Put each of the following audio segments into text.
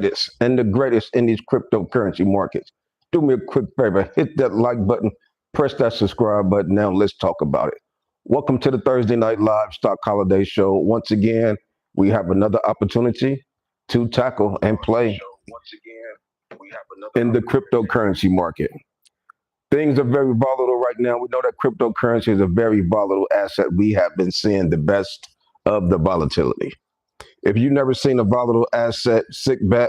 latest and the greatest in these cryptocurrency markets. Do me a quick favor, hit that like button, press that subscribe button. Now let's talk about it. Welcome to the Thursday Night Live Stock Holiday Show. Once again, we have another opportunity to tackle and play in the cryptocurrency market. Things are very volatile right now. We know that cryptocurrency is a very volatile asset. We have been seeing the best of the volatility. If you've never seen a volatile asset, sit back,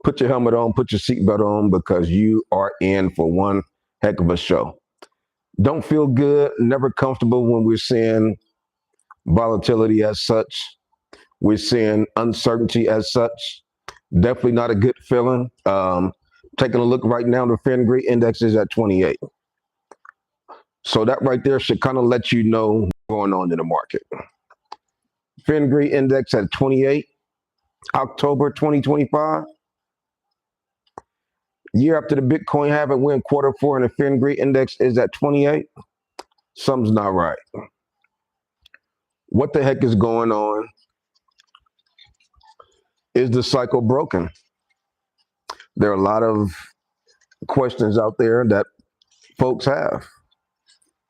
put your helmet on, put your seatbelt on, because you are in for one heck of a show. Don't feel good, never comfortable when we're seeing volatility as such. We're seeing uncertainty as such. Definitely not a good feeling. Taking a look right now, the Fingri index is at 28. So that right there should kind of let you know what's going on in the market. Fingri index at 28, October 2025. Year after the Bitcoin halving, we're in quarter four, and the Fingri index is at 28. Something's not right. What the heck is going on? Is the cycle broken? There are a lot of questions out there that folks have.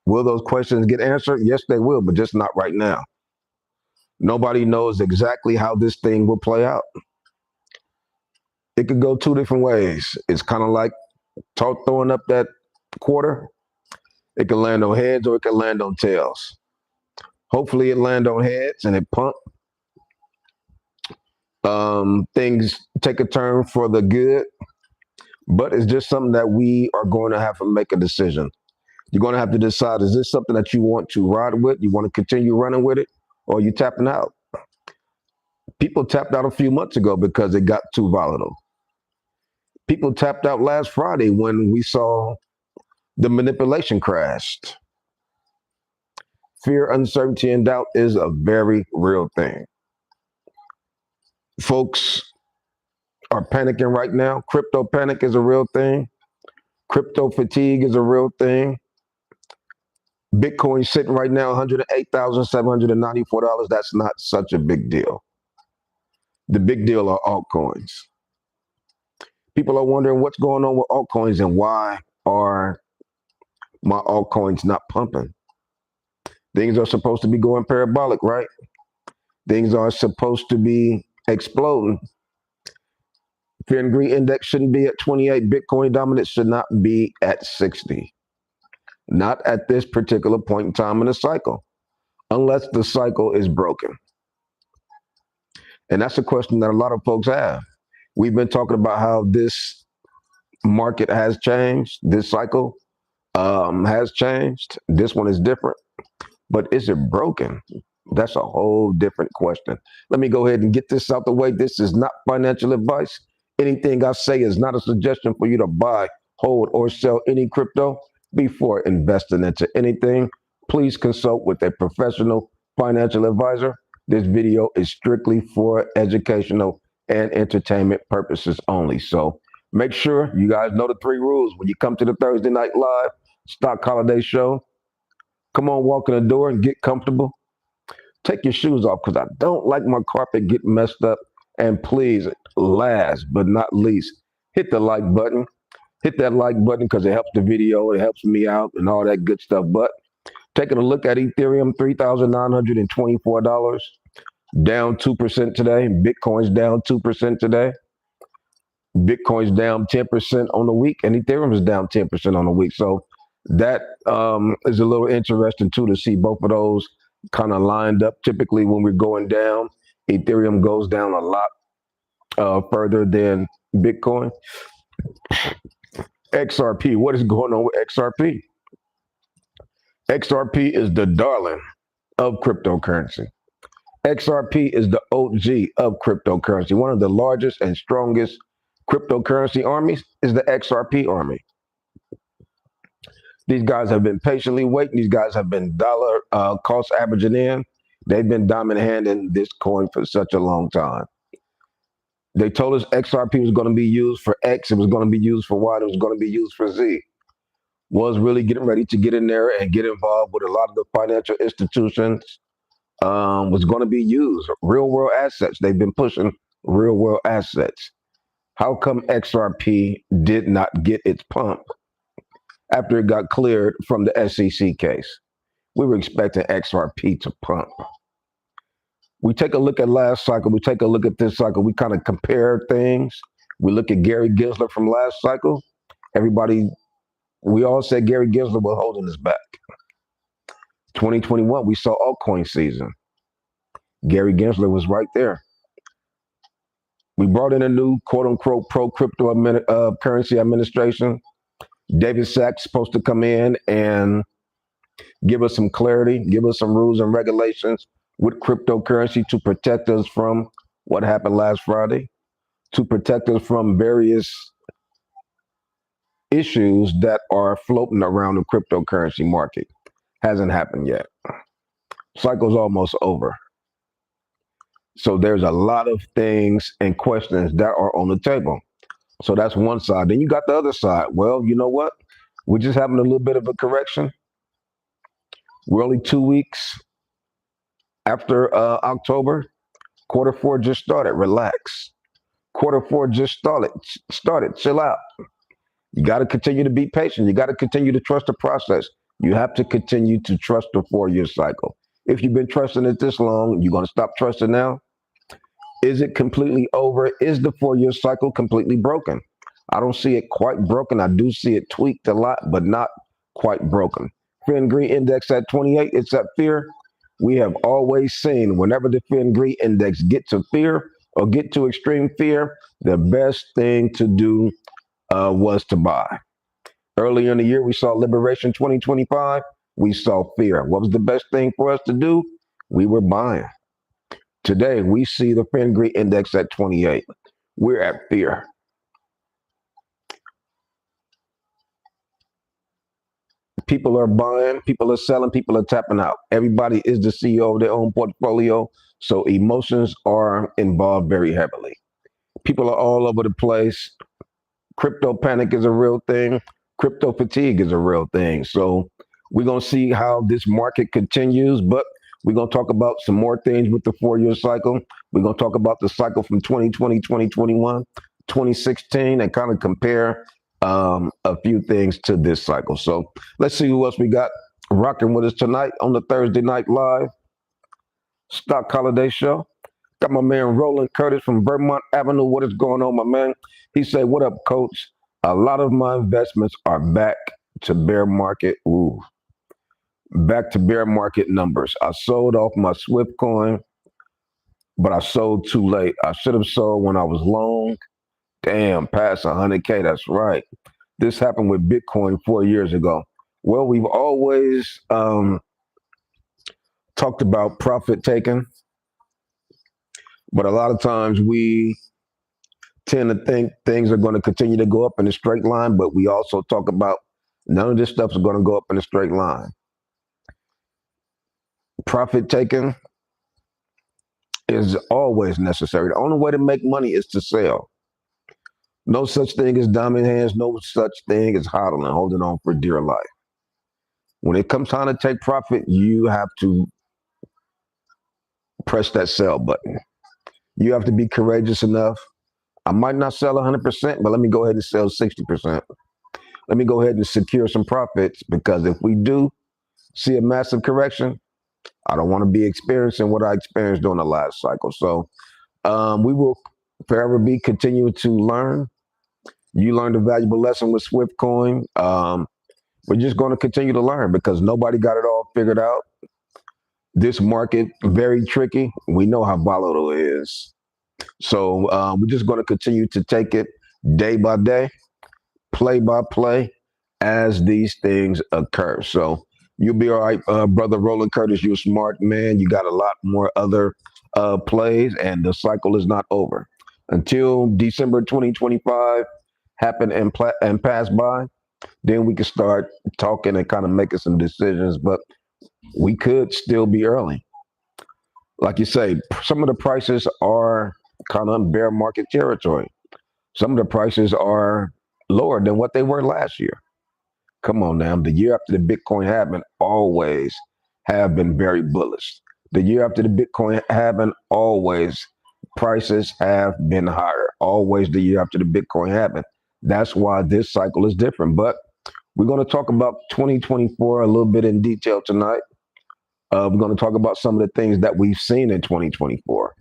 Will those questions get answered? Yes, they will, but just not right now. Nobody knows exactly how this thing will play out. It could go two different ways. It's kind of like throwing up that quarter. It can land on heads or it can land on tails. Hopefully it land on heads and it pump. Things take a turn for the good, but it's just something that we are going to have to make a decision. You're going to have to decide, is this something that you want to ride with? You want to continue running with it, or are you tapping out? People tapped out a few months ago because it got too volatile. People tapped out last Friday when we saw the manipulation crashed. Fear, uncertainty, and doubt is a very real thing. Folks are panicking right now. Crypto panic is a real thing. Crypto fatigue is a real thing. Bitcoin sitting right now $108,794. That's not such a big deal. The big deal are altcoins. People are wondering what's going on with altcoins and why are my altcoins not pumping? Things are supposed to be going parabolic, right? Things are supposed to be exploding. Fingri index shouldn't be at 28. Bitcoin dominance should not be at 60. Not at this particular point in time in the cycle, unless the cycle is broken. And that's a question that a lot of folks have. We've been talking about how this market has changed. This cycle has changed. This one is different. But is it broken? That's a whole different question. Let me go ahead and get this out the way. This is not financial advice. Anything I say is not a suggestion for you to buy, hold, or sell any crypto. Before investing into anything, please consult with a professional financial advisor. This video is strictly for educational and entertainment purposes only. So make sure you guys know the three rules when you come to the Thursday Night Live Stock Holiday Show. Come on, walk in the door and get comfortable. Take your shoes off, because I don't like my carpet getting messed up. And please, last but not least, hit the like button. Hit that like button because it helps the video, it helps me out and all that good stuff. But taking a look at Ethereum, $3,924, down 2% today. Bitcoin's down 2% today. Bitcoin's down 10% on the week, and Ethereum is down 10% on the week. So that is a little interesting too, to see both of those kind of lined up. Typically when we're going down, Ethereum goes down a lot further than Bitcoin. XRP, what is going on with XRP? XRP is the darling of cryptocurrency. XRP is the OG of cryptocurrency. One of the largest and strongest cryptocurrency armies is the XRP army. These guys have been patiently waiting. These guys have been dollar cost averaging in. They've been dominant handing this coin for such a long time. They told us XRP was going to be used for X, it was going to be used for Y, it was going to be used for Z. Was really getting ready to get in there and get involved with a lot of the financial institutions. Was going to be used. Real world assets. They've been pushing real world assets. How come XRP did not get its pump after it got cleared from the SEC case? We were expecting XRP to pump. We take a look at last cycle. We take a look at this cycle. We kind of compare things. We look at Gary Gensler from last cycle. Everybody, we all said Gary Gensler was holding us back. 2021, we saw altcoin season. Gary Gensler was right there. We brought in a new quote unquote pro crypto currency administration. David Sachs supposed to come in and give us some clarity, give us some rules and regulations with cryptocurrency to protect us from what happened last Friday, to protect us from various issues that are floating around the cryptocurrency market. Hasn't happened yet. Cycle's almost over. So there's a lot of things and questions that are on the table. So that's one side. Then you got the other side. Well, you know what? We're just having a little bit of a correction. We're only 2 weeks after October. Quarter four just started. Relax. Quarter four just started. Chill out. You got to continue to be patient. You got to continue to trust the process. You have to continue to trust the 4-year cycle. If you've been trusting it this long, you're going to stop trusting now? Is it completely over? Is the 4-year cycle completely broken? I don't see it quite broken. I do see it tweaked a lot, but not quite broken. Fear and greed index at 28, it's at fear. We have always seen whenever the fear and greed index get to fear or get to extreme fear, the best thing to do was to buy. Earlier in the year, we saw Liberation 2025. We saw fear. What was the best thing for us to do? We were buying. Today, we see the fear and greed index at 28. We're at fear. People are buying, people are selling, people are tapping out. Everybody is the CEO of their own portfolio, so emotions are involved very heavily. People are all over the place. Crypto panic is a real thing. Crypto fatigue is a real thing. So we're going to see how this market continues, but we're going to talk about some more things with the 4-year cycle. We're going to talk about the cycle from 2020, 2021, 2016, and kind of compare a few things to this cycle. So let's see who else we got rocking with us tonight on the Thursday Night Live Stock Holiday Show. Got my man Roland Curtis from Vermont Avenue. What is going on, my man? He said, what up, coach? A lot of my investments are back to bear market. Ooh. Back to bear market numbers. I sold off my Swift coin, but I sold too late. I should have sold when I was long. Damn, past 100K. That's right. This happened with Bitcoin 4 years ago. Well, we've always talked about profit taking, but a lot of times we tend to think things are going to continue to go up in a straight line, but we also talk about none of this stuff is going to go up in a straight line. Profit taking is always necessary. The only way to make money is to sell. No such thing as diamond hands, no such thing as hodling, holding on for dear life. When it comes time to take profit, you have to press that sell button. You have to be courageous enough. I might not sell 100%, but let me go ahead and sell 60%. Let me go ahead and secure some profits, because if we do see a massive correction, I don't want to be experiencing what I experienced during the last cycle. So we will forever be continuing to learn. You learned a valuable lesson with Swift Coin. We're just going to continue to learn because nobody got it all figured out. This market, very tricky. We know how volatile it is. So we're just going to continue to take it day by day, play by play, as these things occur. So you'll be all right, brother Roland Curtis. You're a smart man. You got a lot more other plays, and the cycle is not over. Until December 2025 happen and pass by, then we can start talking and kind of making some decisions. But we could still be early. Like you say, some of the prices are kind of bear market territory. Some of the prices are lower than what they were last year. Come on now. The year after the Bitcoin halving always have been very bullish. The year after the Bitcoin halving always prices have been higher. Always the year after the Bitcoin happened. That's why this cycle is different. But we're going to talk about 2024 a little bit in detail tonight. We're going to talk about some of the things that we've seen in 2024.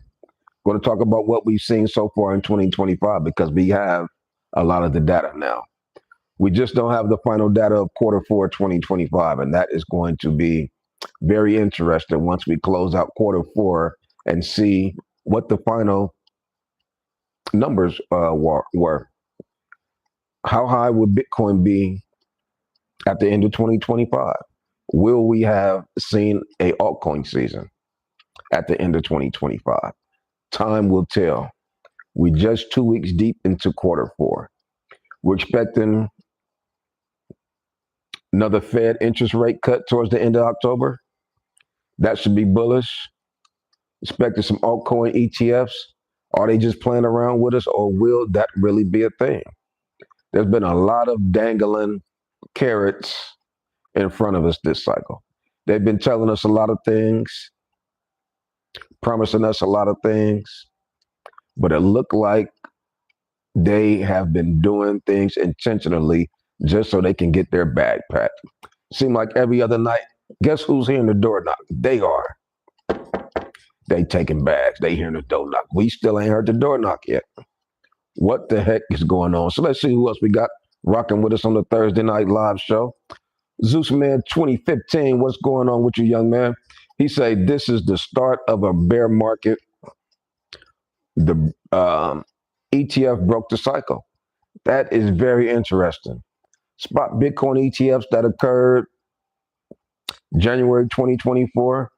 We're going to talk about what we've seen so far in 2025 because we have a lot of the data now. We just don't have the final data of Q4 2025, and that is going to be very interesting once we close out Q4 and see what the final numbers were. How high will Bitcoin be at the end of 2025? Will we have seen a altcoin season at the end of 2025? Time will tell. We just 2 weeks deep into Q4. We're expecting another Fed interest rate cut towards the end of October. That should be bullish. Expecting some altcoin ETFs. Are they just playing around with us, or will that really be a thing? There's been a lot of dangling carrots in front of us this cycle. They've been telling us a lot of things, promising us a lot of things, but it looked like they have been doing things intentionally just so they can get their bag packed. Seem like every other night, guess who's hearing the door knock? They are. They taking bags. They hearing the door knock. We still ain't heard the door knock yet. What the heck is going on? So let's see who else we got rocking with us on the Thursday night live show. Zeus Man 2015, what's going on with you, young man? He said this is the start of a bear market. The ETF broke the cycle. That is very interesting. Spot Bitcoin ETFs that occurred January 2024.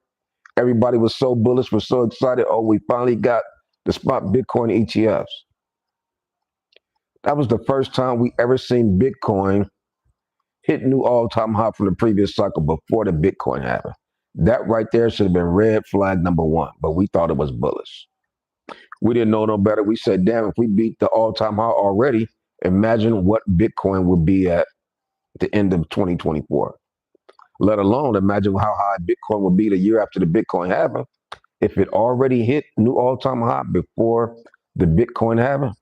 Everybody was so bullish, was so excited. Oh, we finally got the spot Bitcoin ETFs. That was the first time we ever seen Bitcoin hit new all-time high from the previous cycle before the Bitcoin happened. That right there should have been red flag number one, but we thought it was bullish. We didn't know no better. We said, damn, if we beat the all-time high already, imagine what Bitcoin would be at the end of 2024. Let alone imagine how high Bitcoin would be the year after the Bitcoin happened. If it already hit new all-time high before the Bitcoin happened.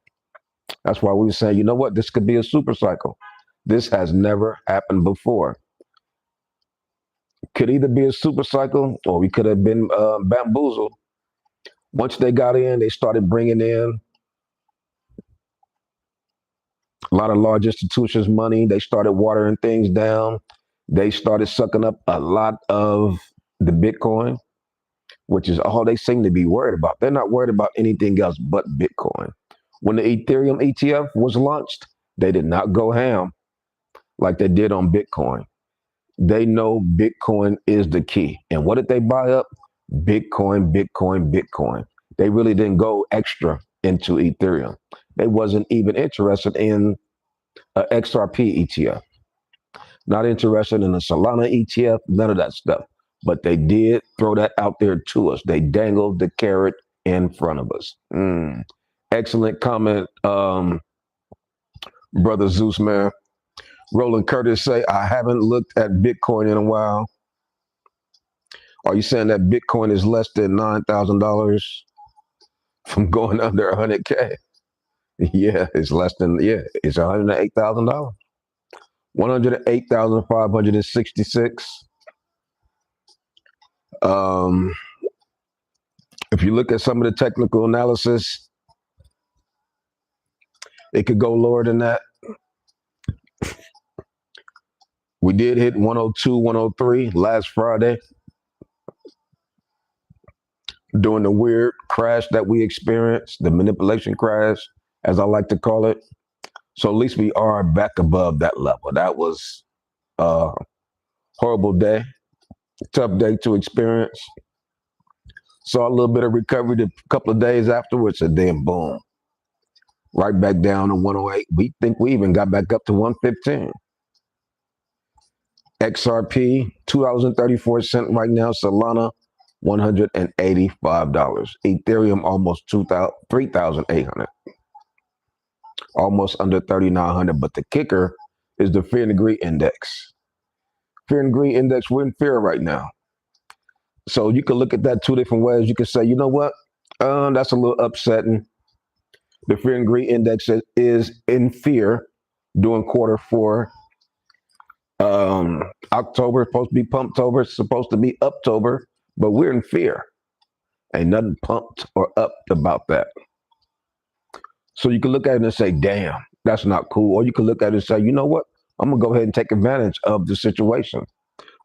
That's why we were saying, you know what, this could be a super cycle. This has never happened before. Could either be a super cycle or we could have been bamboozled. Once they got in, they started bringing in a lot of large institutions' money. They started watering things down. They started sucking up a lot of the Bitcoin, which is all they seem to be worried about. They're not worried about anything else but Bitcoin. When the Ethereum ETF was launched, they did not go ham like they did on Bitcoin. They know Bitcoin is the key. And what did they buy up? Bitcoin, Bitcoin, Bitcoin. They really didn't go extra into Ethereum. They wasn't even interested in an XRP ETF. Not interested in a Solana ETF, none of that stuff. But they did throw that out there to us. They dangled the carrot in front of us. Excellent comment, brother Zeus, man. Roland Curtis say, I haven't looked at Bitcoin in a while. Are you saying that Bitcoin is less than $9,000 from going under 100K? Yeah, it's less than, it's $108,000. 108,566. If you look at some of the technical analysis, it could go lower than that. We did hit 102, 103 last Friday during the weird crash that we experienced, the manipulation crash, as I like to call it. So at least we are back above that level. That was a horrible day, tough day to experience. Saw a little bit of recovery a couple of days afterwards, and then boom, right back down to 108. We think we even got back up to 115. XRP, $2.34 right now. Solana, $185. Ethereum, almost 3,800. Almost under 3,900. But the kicker is the fear and greed index. Fear and greed index, we're in fear right now. So you can look at that two different ways. You can say, you know what? That's a little upsetting. The fear and greed index is in fear during quarter four. October is supposed to be pumptober, it's supposed to be uptober, but we're in fear. Ain't nothing pumped or upped about that. So you can look at it and say, damn, that's not cool. Or you can look at it and say, you know what? I'm gonna go ahead and take advantage of the situation.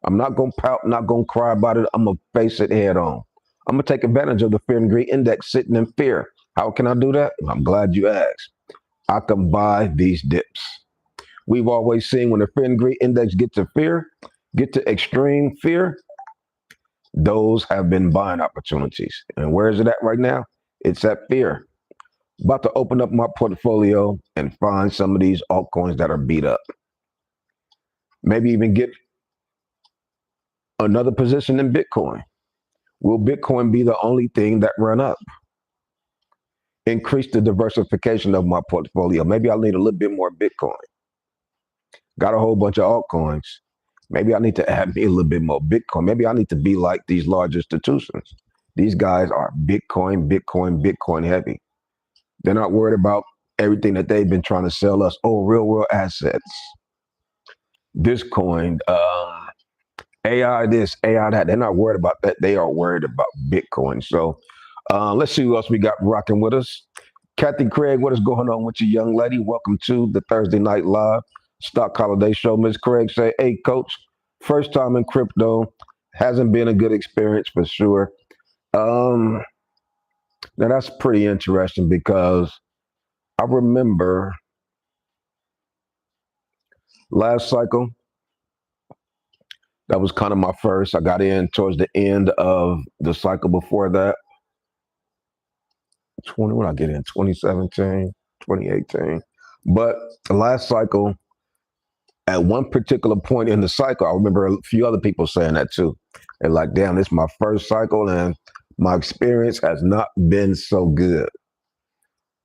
I'm not gonna pout, not gonna cry about it. I'm gonna face it head on. I'm gonna take advantage of the fear and greed index sitting in fear. How can I do that? I'm glad you asked. I can buy these dips. We've always seen when the fear and greed index get to fear, get to extreme fear, those have been buying opportunities. And where is it at right now? It's at fear. About to open up my portfolio and find some of these altcoins that are beat up. Maybe even get another position in Bitcoin. Will Bitcoin be the only thing that run up? Increase the diversification of my portfolio. Maybe I'll need a little bit more Bitcoin. Got a whole bunch of altcoins. Maybe I need to add me a little bit more Bitcoin. Maybe I need to be like these large institutions. These guys are Bitcoin, Bitcoin, Bitcoin heavy. They're not worried about everything that they've been trying to sell us. Oh, real world assets. This coin, AI this, AI that. They're not worried about that. They are worried about Bitcoin. So let's see who else we got rocking with us. Kathy Craig, what is going on with you, young lady? Welcome to the Thursday Night Live Stock Holiday Show. Ms. Craig say, hey, coach, first time in crypto. Hasn't been a good experience for sure. Now, that's pretty interesting because I remember last cycle, that was kind of my first. I got in towards the end of the cycle before that. 20, when I get in, 2017, 2018. But the last cycle, at one particular point in the cycle, I remember a few other people saying that too. They're like, damn, this is my first cycle and my experience has not been so good.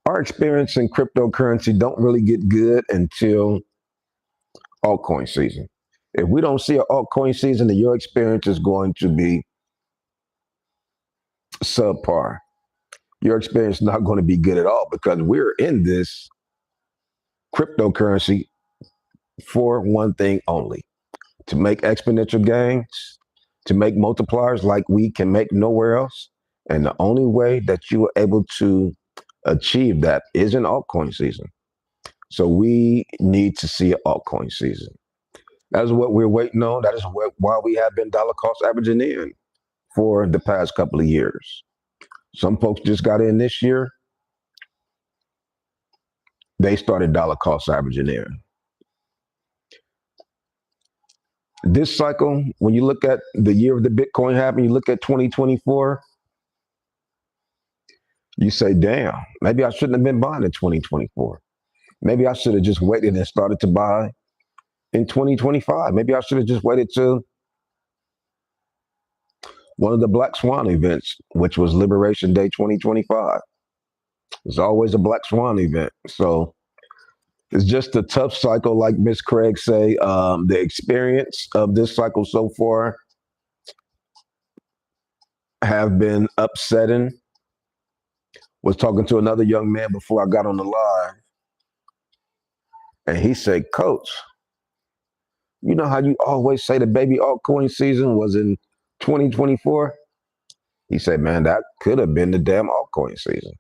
Our experience in cryptocurrency don't really get good until altcoin season. If we don't see an altcoin season, then your experience is going to be subpar. Your experience is not going to be good at all because we're in this cryptocurrency for one thing only: to make exponential gains, to make multipliers like we can make nowhere else. And the only way that you are able to achieve that is in altcoin season. So we need to see an altcoin season. That is what we're waiting on. That is why we have been dollar cost averaging in for the past couple of years. Some folks just got in this year. They started dollar cost averaging in. This cycle, when you look at the year of the Bitcoin halving, you look at 2024, you say, damn, maybe I shouldn't have been buying in 2024. Maybe I should have just waited and started to buy in 2025. Maybe I should have just waited till one of the Black Swan events, which was Liberation Day 2025. There's always a Black Swan event. So it's just a tough cycle, like Miss Craig say. The experience of this cycle so far have been upsetting. Was talking to another young man before I got on the live, and he said, Coach, you know how you always say the baby altcoin season was in 2024? He said, man, that could have been the damn altcoin season.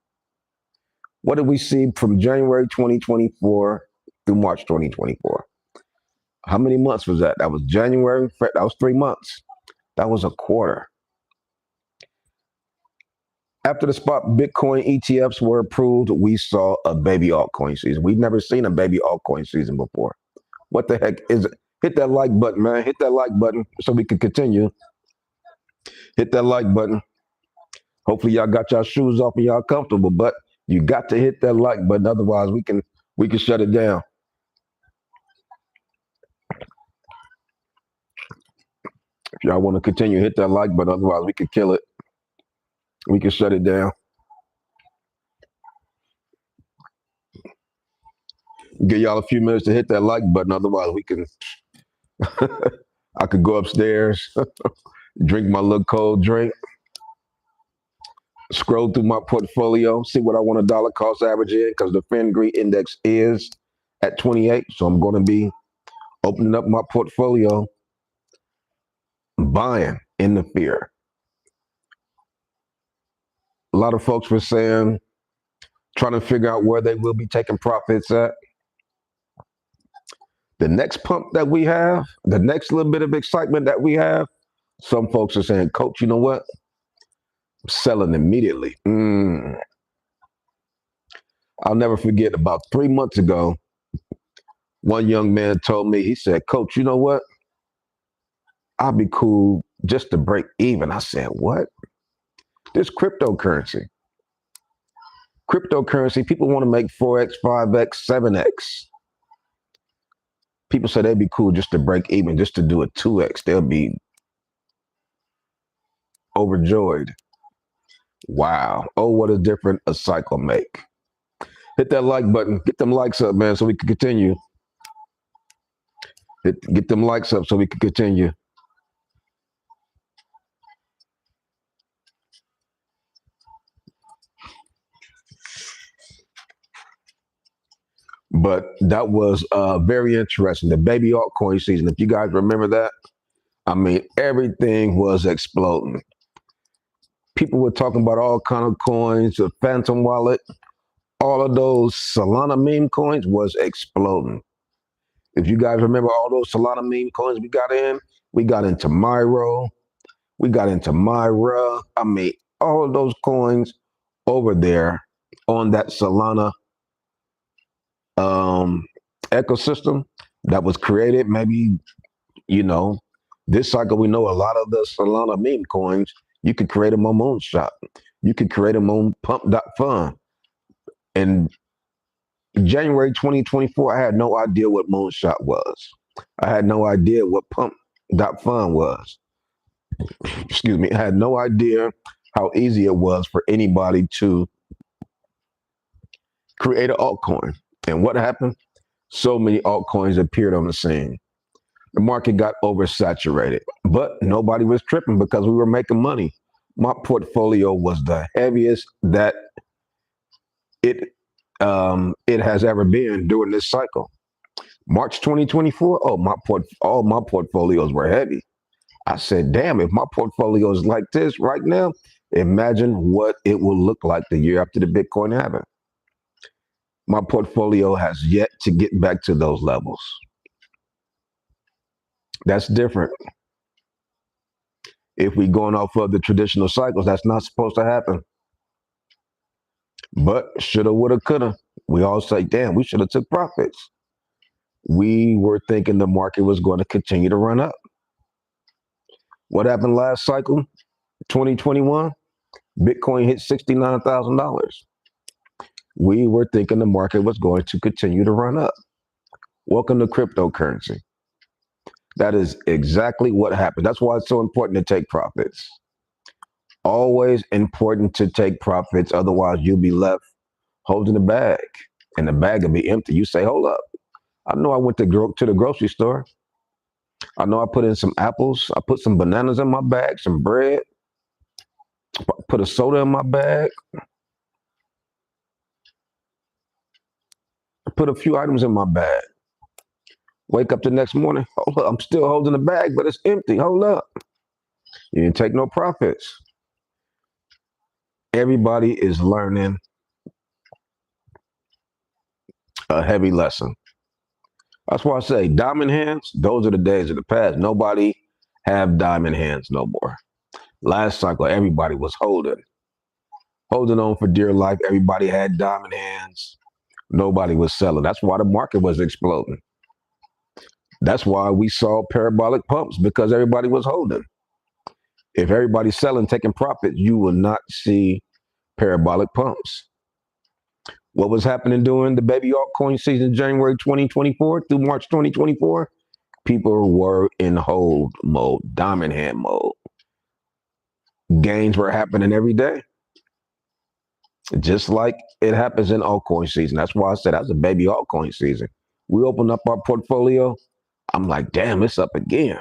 What did we see from January 2024 through March 2024? How many months was that? That was January. That was 3 months. That was a quarter. After the spot Bitcoin ETFs were approved, we saw a baby altcoin season. We've never seen a baby altcoin season before. What the heck is it? Hit that like button, man. Hit that like button so we can continue. Hit that like button. Hopefully y'all got y'all shoes off and y'all comfortable, but you got to hit that like button. Otherwise, we can shut it down. If y'all want to continue, hit that like button. Otherwise, we can kill it. We can shut it down. Give y'all a few minutes to hit that like button. Otherwise, we can. I could go upstairs, drink my little cold drink, Scroll through my portfolio, see what I want a dollar cost average in, because the Fengree index is at 28. So I'm going to be opening up my portfolio, buying in the fear. A lot of folks were saying, trying to figure out where they will be taking profits at. The next pump that we have, the next little bit of excitement that we have, some folks are saying, Coach, you know what? I'm selling immediately. I'll never forget, about 3 months ago, one young man told me, he said, Coach, you know what? I'll be cool just to break even. I said, what? This cryptocurrency. Cryptocurrency, people want to make 4x, 5x, 7x. People say they'd be cool just to break even, just to do a 2x. They'll be overjoyed. Wow. Oh, what a difference a cycle make. Hit that like button. Get them likes up, man, so we can continue. Get them likes up so we can continue. But that was very interesting. The baby altcoin season, if you guys remember that, I mean, everything was exploding. People were talking about all kind of coins, the Phantom Wallet, all of those Solana meme coins was exploding. If you guys remember all those Solana meme coins we got into Myro, we got into Myra. I mean, all of those coins over there on that Solana ecosystem that was created. Maybe, this cycle we know a lot of the Solana meme coins, you could create them on Moonshot. You could create them on pump.fun. And January 2024, I had no idea what Moonshot was. I had no idea what pump.fun was. Excuse me. I had no idea how easy it was for anybody to create an altcoin. And what happened? So many altcoins appeared on the scene. The market got oversaturated, but nobody was tripping because we were making money. My portfolio was the heaviest that it has ever been during this cycle. March 2024, all my portfolios were heavy. I said, damn, if my portfolio is like this right now, imagine what it will look like the year after the Bitcoin halving. My portfolio has yet to get back to those levels. That's different. If we're going off of the traditional cycles, that's not supposed to happen. But shoulda, woulda, coulda. We all say, damn, we should have took profits. We were thinking the market was going to continue to run up. What happened last cycle, 2021? Bitcoin hit $69,000. We were thinking the market was going to continue to run up. Welcome to cryptocurrency. That is exactly what happened. That's why it's so important to take profits. Always important to take profits. Otherwise, you'll be left holding the bag, and the bag will be empty. You say, hold up. I know I went to the grocery store. I know I put in some apples. I put some bananas in my bag, some bread. Put a soda in my bag. I put a few items in my bag. Wake up the next morning. Hold up, I'm still holding the bag, but it's empty. Hold up. You didn't take no profits. Everybody is learning a heavy lesson. That's why I say diamond hands, those are the days of the past. Nobody have diamond hands no more. Last cycle, everybody was holding on for dear life. Everybody had diamond hands. Nobody was selling. That's why the market was exploding. That's why we saw parabolic pumps, because everybody was holding. If everybody's selling, taking profits, you will not see parabolic pumps. What was happening during the baby altcoin season, January 2024 through March 2024? People were in hold mode, diamond hand mode. Gains were happening every day, just like it happens in altcoin season. That's why I said that's a baby altcoin season. We opened up our portfolio. I'm like, damn, it's up again.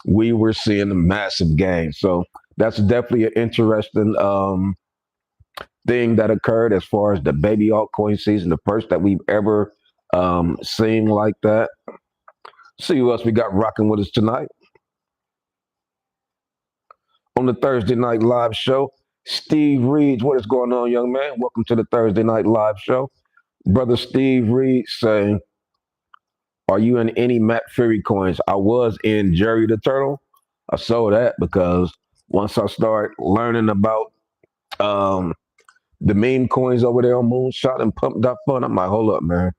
We were seeing a massive gain. So That's definitely an interesting thing that occurred as far as the baby altcoin season, the first that we've ever seen like that. See who else we got rocking with us tonight on the Thursday Night Live Show. Steve Reed, what is going on, young man? Welcome to the Thursday Night Live Show. Brother Steve Reed saying, are you in any Matt Fury coins? I was in Jerry the Turtle. I saw that because once I start learning about um, the meme coins over there on Moonshot and Pump.fun, I'm like, hold up, man.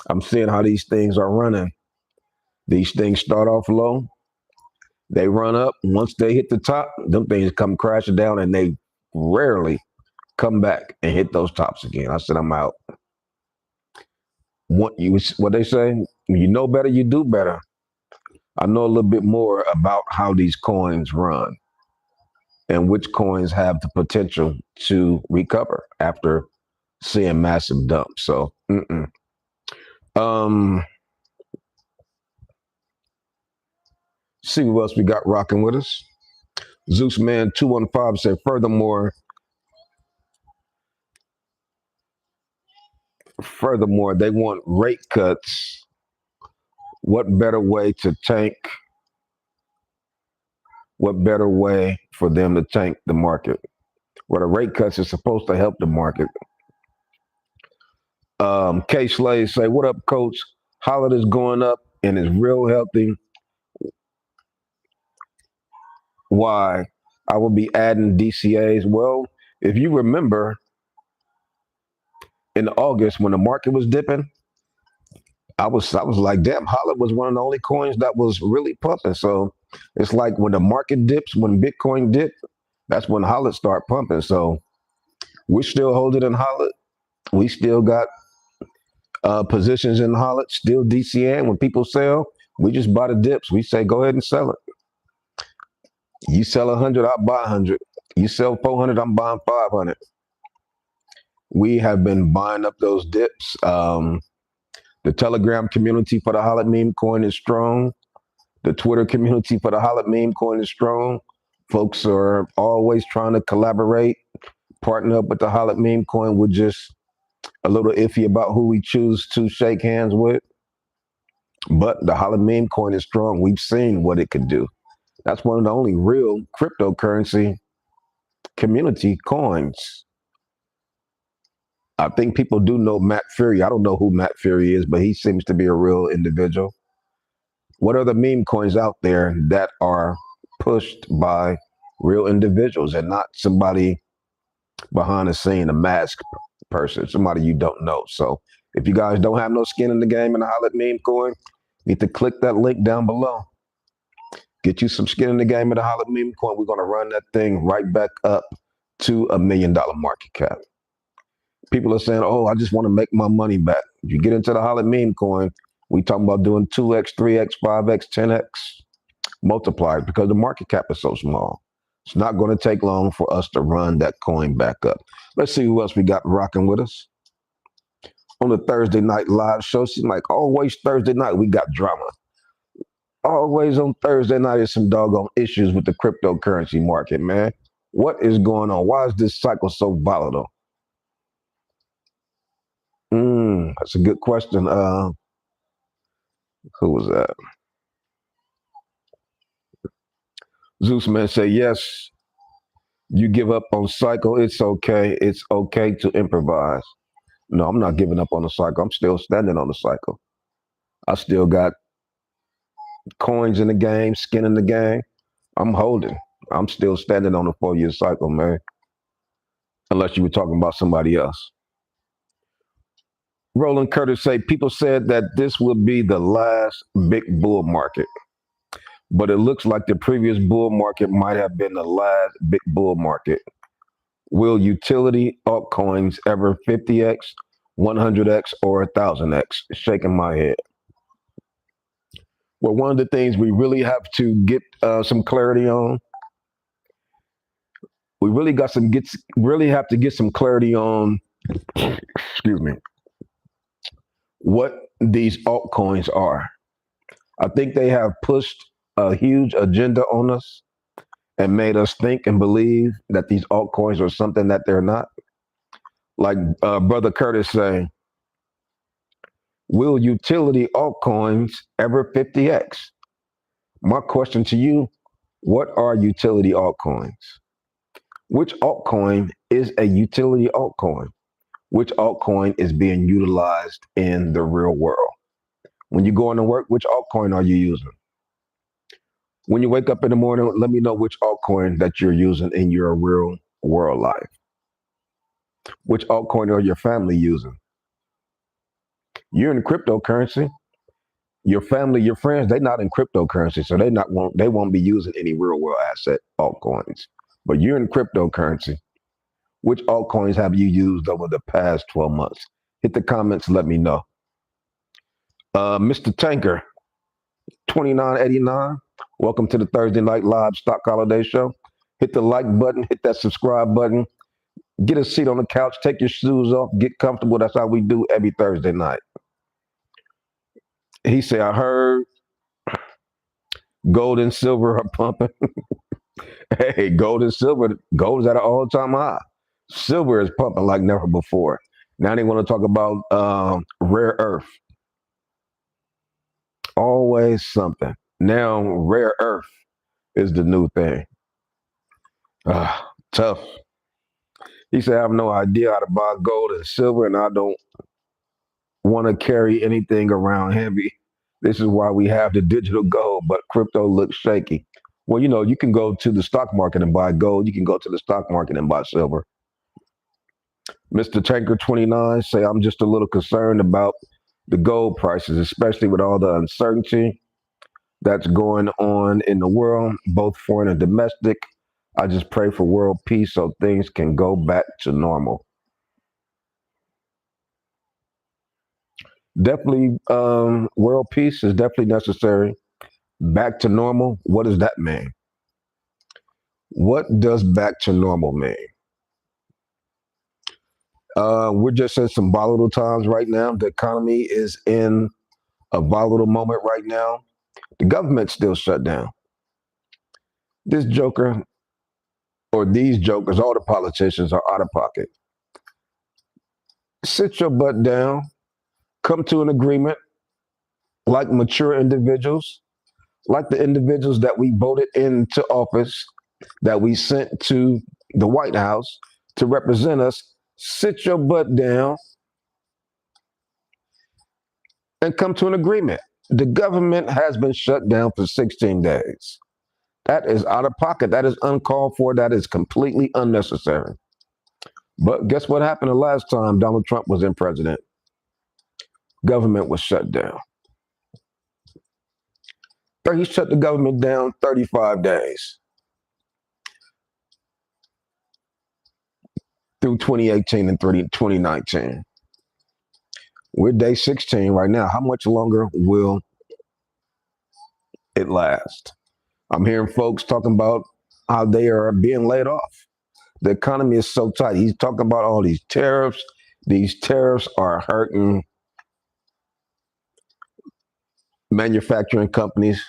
I'm seeing how these things are running. These things start off low, they run up. Once they hit the top, them things come crashing down and they rarely come back and hit those tops again. I said, I'm out. What they say, you know better, you do better. I know a little bit more about how these coins run and which coins have the potential to recover after seeing massive dumps. So, um, see what else we got rocking with us. Zeus Man 215 said, furthermore, they want rate cuts. What better way to tank? What better way for them to tank the market? Well, the rate cuts is supposed to help the market. K Slade say, what up, coach? Holiday's going up and is real healthy. Why? I will be adding DCAs. Well, if you remember in August when the market was dipping, I was like, damn, Holland was one of the only coins that was really pumping. So it's like when the market dips, when Bitcoin dipped, that's when Holland start pumping. So we're still holding in Holland. We still got positions in Holland, still DCN. When people sell, we just buy the dips. We say, go ahead and sell it. You sell 100, I'll buy 100. You sell 400, I'm buying 500. We have been buying up those dips. The Telegram community for the Holland meme coin is strong. The Twitter community for the Holland meme coin is strong. Folks are always trying to collaborate, partner up with the Holland meme coin. We're just a little iffy about who we choose to shake hands with. But the Holland meme coin is strong. We've seen what it could do. That's one of the only real cryptocurrency community coins. I think people do know Matt Fury. I don't know who Matt Fury is, but he seems to be a real individual. What are the meme coins out there that are pushed by real individuals and not somebody behind the scene, a mask person, somebody you don't know? So if you guys don't have no skin in the game in the Holland meme coin, you need to click that link down below. Get you some skin in the game of the Holland meme coin. We're going to run that thing right back up to $1 million market cap. People are saying, oh, I just want to make my money back. If you get into the Holland meme coin, we talking about doing 2x, 3x, 5x, 10x multipliers because the market cap is so small. It's not going to take long for us to run that coin back up. Let's see who else we got rocking with us on the Thursday Night Live Show. Seems like always Thursday night we got drama. Always on Thursday night is some doggone issues with the cryptocurrency market, man. What is going on? Why is this cycle so volatile? That's a good question. Who was that? Zeus Man say, yes, you give up on cycle. It's okay. It's okay to improvise. No, I'm not giving up on the cycle. I'm still standing on the cycle. I still got coins in the game, skin in the game. I'm holding. I'm still standing on the 4-year cycle, man. Unless you were talking about somebody else. Roland Curtis say, people said that this would be the last big bull market, but it looks like the previous bull market might have been the last big bull market. Will utility altcoins ever 50x, 100x, or 1000x? Shaking my head. Well, one of the things we really have to get some clarity on, we really have to get some clarity on, excuse me, what these altcoins are. I think they have pushed a huge agenda on us, and made us think and believe that these altcoins are something that they're not. Like Brother Curtis saying, will utility altcoins ever 50x? My question to you, what are utility altcoins? Which altcoin is a utility altcoin? Which altcoin is being utilized in the real world? When you go into work, which altcoin are you using? When you wake up in the morning, let me know which altcoin that you're using in your real world life. Which altcoin are your family using? You're in cryptocurrency. Your family, your friends, they're not in cryptocurrency, so they won't be using any real world asset altcoins. But you're in cryptocurrency. Which altcoins have you used over the past 12 months? Hit the comments, let me know. Mr. Tanker, 2989. Welcome to the Thursday Night Live Stock Holiday Show. Hit the like button, hit that subscribe button, get a seat on the couch, take your shoes off, get comfortable. That's how we do every Thursday night. He said, I heard gold and silver are pumping. Hey, gold and silver, gold is at an all-time high. Silver is pumping like never before. Now they want to talk about rare earth. Always something. Now rare earth is the new thing. Tough. He said, I have no idea how to buy gold and silver, and I don't want to carry anything around heavy. This is why we have the digital gold, but crypto looks shaky. Well, you can go to the stock market and buy gold. You can go to the stock market and buy silver. Mr. Tanker 29 say, I'm just a little concerned about the gold prices, especially with all the uncertainty that's going on in the world, both foreign and domestic. I just pray for world peace so things can go back to normal. Definitely, world peace is definitely necessary. Back to normal, what does that mean? What does back to normal mean? We're just in some volatile times right now. The economy is in a volatile moment right now. The government's still shut down. This joker, or these jokers, all the politicians are out of pocket. Sit your butt down, come to an agreement like mature individuals, like the individuals that we voted into office, that we sent to the White House to represent us. Sit your butt down and come to an agreement. The government has been shut down for 16 days. That is out of pocket. That is uncalled for. That is completely unnecessary. But guess what happened the last time Donald Trump was in president? Government was shut down. He shut the government down 35 days. Through 2018 and 2019. We're day 16 right now. How much longer will it last? I'm hearing folks talking about how they are being laid off. The economy is so tight. He's talking about all these tariffs. These tariffs are hurting manufacturing companies,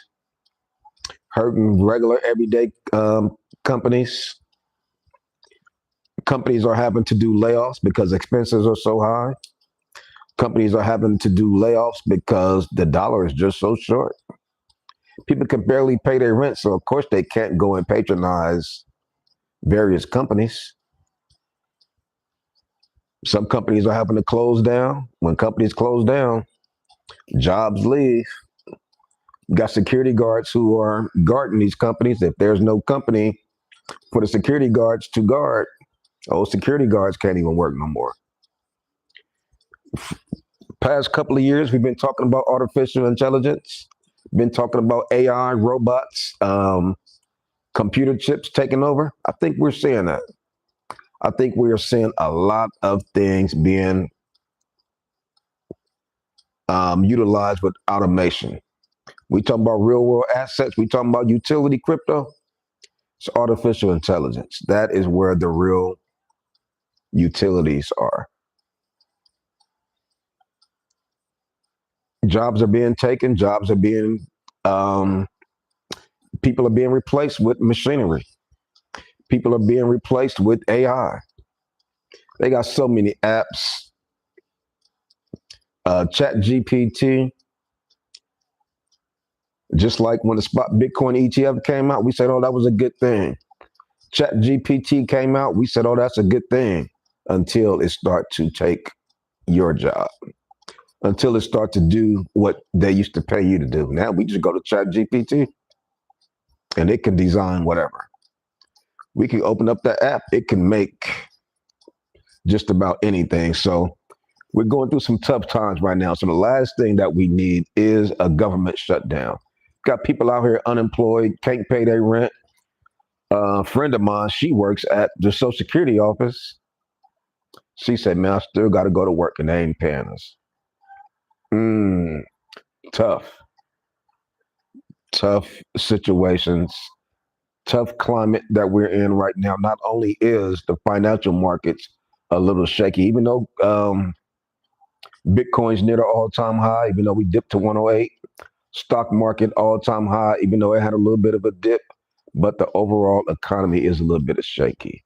hurting regular everyday companies. Companies are having to do layoffs because expenses are so high. Companies are having to do layoffs because the dollar is just so short. People can barely pay their rent, so of course they can't go and patronize various companies. Some companies are having to close down. When companies close down, jobs leave. You got security guards who are guarding these companies. If there's no company for the security guards to guard, those security guards can't even work no more. Past couple of years, we've been talking about artificial intelligence, been talking about AI, robots, computer chips taking over. I think we're seeing that. I think we are seeing a lot of things being utilized with automation. We talking about real world assets. We talking about utility crypto. It's artificial intelligence. That is where the real utilities are. Jobs are being taken. Jobs are being, people are being replaced with machinery. People are being replaced with AI. They got so many apps. Chat GPT, just like when the spot Bitcoin ETF came out, we said, oh, that was a good thing. Chat GPT came out, we said, oh, that's a good thing, until it start to take your job, until it start to do what they used to pay you to do. Now we just go to Chat GPT and it can design whatever. We can open up that app, it can make just about anything. So we're going through some tough times right now. So the last thing that we need is a government shutdown. Got people out here unemployed, can't pay their rent. A friend of mine, she works at the Social Security office. She said, man, I still got to go to work and they ain't paying us. Tough. Tough situations, tough climate that we're in right now. Not only is the financial markets a little shaky, even though Bitcoin's near the all-time high, even though we dipped to 108, stock market all-time high, even though it had a little bit of a dip, but the overall economy is a little bit shaky.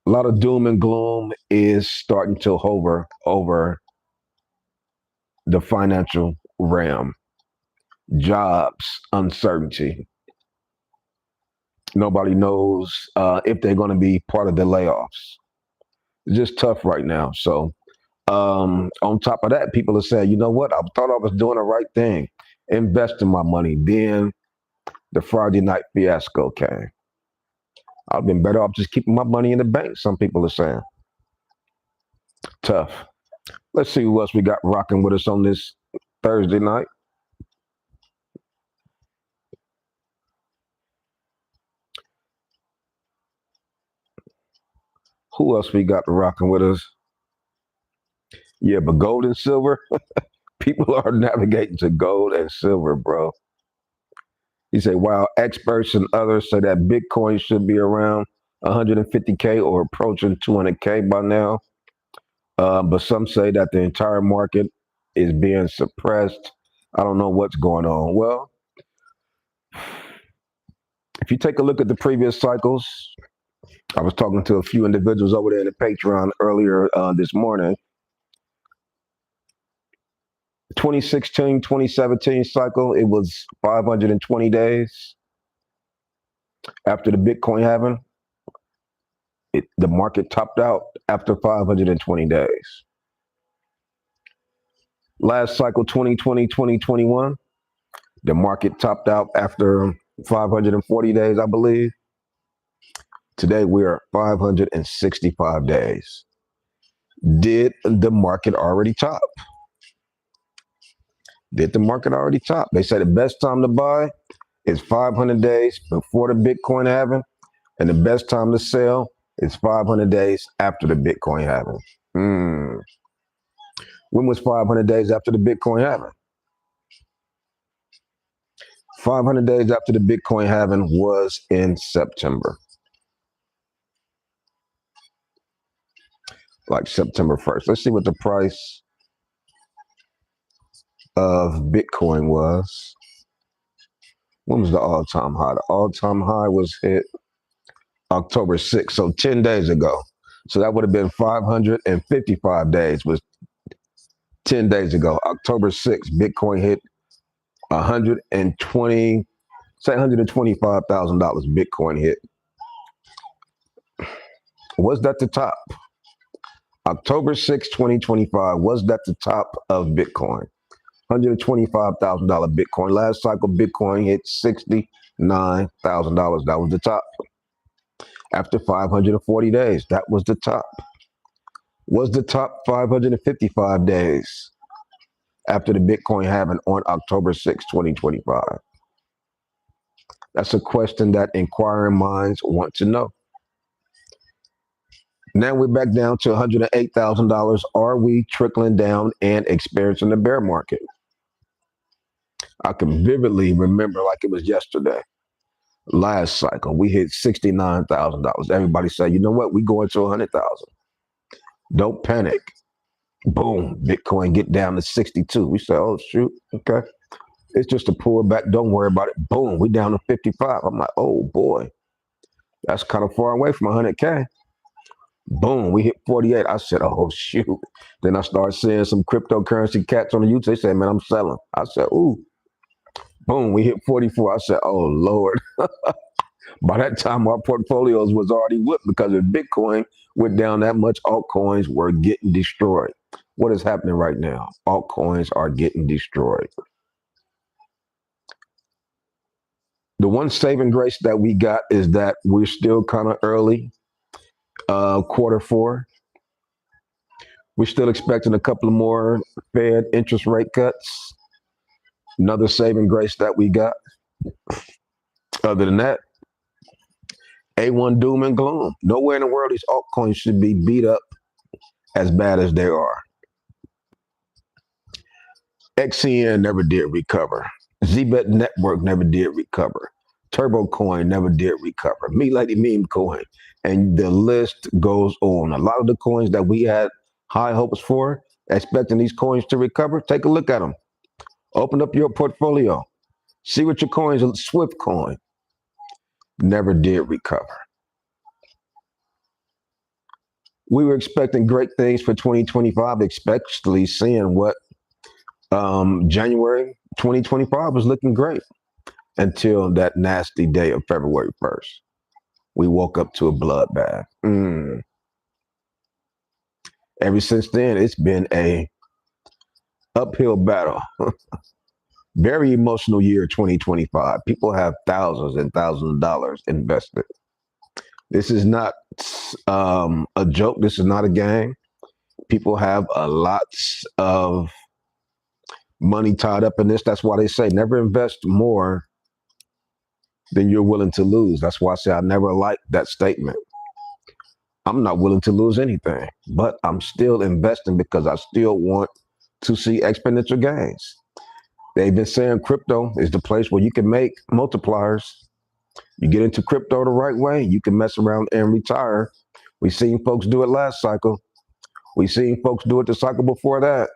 A lot of doom and gloom is starting to hover over the financial realm. Jobs, uncertainty. Nobody knows if they're going to be part of the layoffs. It's just tough right now. So on top of that, people are saying, you know what? I thought I was doing the right thing, investing my money. Then the Friday night fiasco came. I've been better off just keeping my money in the bank, some people are saying. Tough. Let's see who else we got rocking with us on this Thursday night. Who else we got rocking with us? Yeah, but gold and silver, people are navigating to gold and silver, bro. He said, while experts and others say that Bitcoin should be around 150K or approaching 200K by now, but some say that the entire market is being suppressed. I don't know what's going on. Well, if you take a look at the previous cycles, I was talking to a few individuals over there in the Patreon earlier this morning. 2016, 2017 cycle, it was 520 days after the Bitcoin halving. The market topped out after 520 days. Last cycle, 2020, 2021, the market topped out after 540 days, I believe. Today, we're 565 days. Did the market already top? Did the market already top? They say the best time to buy is 500 days before the Bitcoin halving, and the best time to sell is 500 days after the Bitcoin halving. When was 500 days after the Bitcoin halving? 500 days after the Bitcoin halving was in September. Like September 1st. Let's see what the price of Bitcoin was. When was the all-time high? The all-time high was hit October 6th, so 10 days ago. So that would have been 555 days, was 10 days ago. October 6th, Bitcoin hit 120, say $125,000 Bitcoin hit. Was that the top? October 6, 2025, was that the top of Bitcoin? $125,000 Bitcoin. Last cycle, Bitcoin hit $69,000. That was the top. After 540 days, that was the top. Was the top 555 days after the Bitcoin halving on October 6, 2025? That's a question that inquiring minds want to know. Now we're back down to $108,000. Are we trickling down and experiencing the bear market? I can vividly remember like it was yesterday. Last cycle, we hit $69,000. Everybody said, you know what? We going to 100,000. Don't panic. Boom, Bitcoin get down to 62. We say, oh, shoot, okay. It's just a pullback. Don't worry about it. Boom, we down to 55. I'm like, oh, boy. That's kind of far away from 100K. Boom, we hit 48. I said, oh, shoot. Then I started seeing some cryptocurrency cats on the YouTube. They said, man, I'm selling. I said, ooh. Boom, we hit 44. I said, oh, Lord. By that time, our portfolios was already whipped because if Bitcoin went down that much, altcoins were getting destroyed. What is happening right now? Altcoins are getting destroyed. The one saving grace that we got is that we're still kind of early, quarter 4. We're still expecting a couple of more Fed interest rate cuts. Another saving grace that we got. Other than that, A1 doom and gloom. Nowhere in the world these altcoins should be beat up as bad as they are. XCN never did recover. ZBet Network never did recover. Turbo Coin never did recover. Me Lady Meme Coin. And the list goes on. A lot of the coins that we had high hopes for, expecting these coins to recover, take a look at them. Open up your portfolio. See what your coins are. Swift Coin never did recover. We were expecting great things for 2025, especially seeing what January 2025 was looking great until that nasty day of February 1st. We woke up to a bloodbath. Ever since then, it's been a uphill battle. Very emotional year 2025. People have thousands and thousands of dollars invested. This is not a joke. This is not a game. People have a lot of money tied up in this. That's why they say never invest more than you're willing to lose. That's why I say I never liked that statement. I'm not willing to lose anything, but I'm still investing because I still want to see exponential gains. They've been saying crypto is the place where you can make multipliers. You get into crypto the right way, you can mess around and retire. We've seen folks do it last cycle. We've seen folks do it the cycle before that.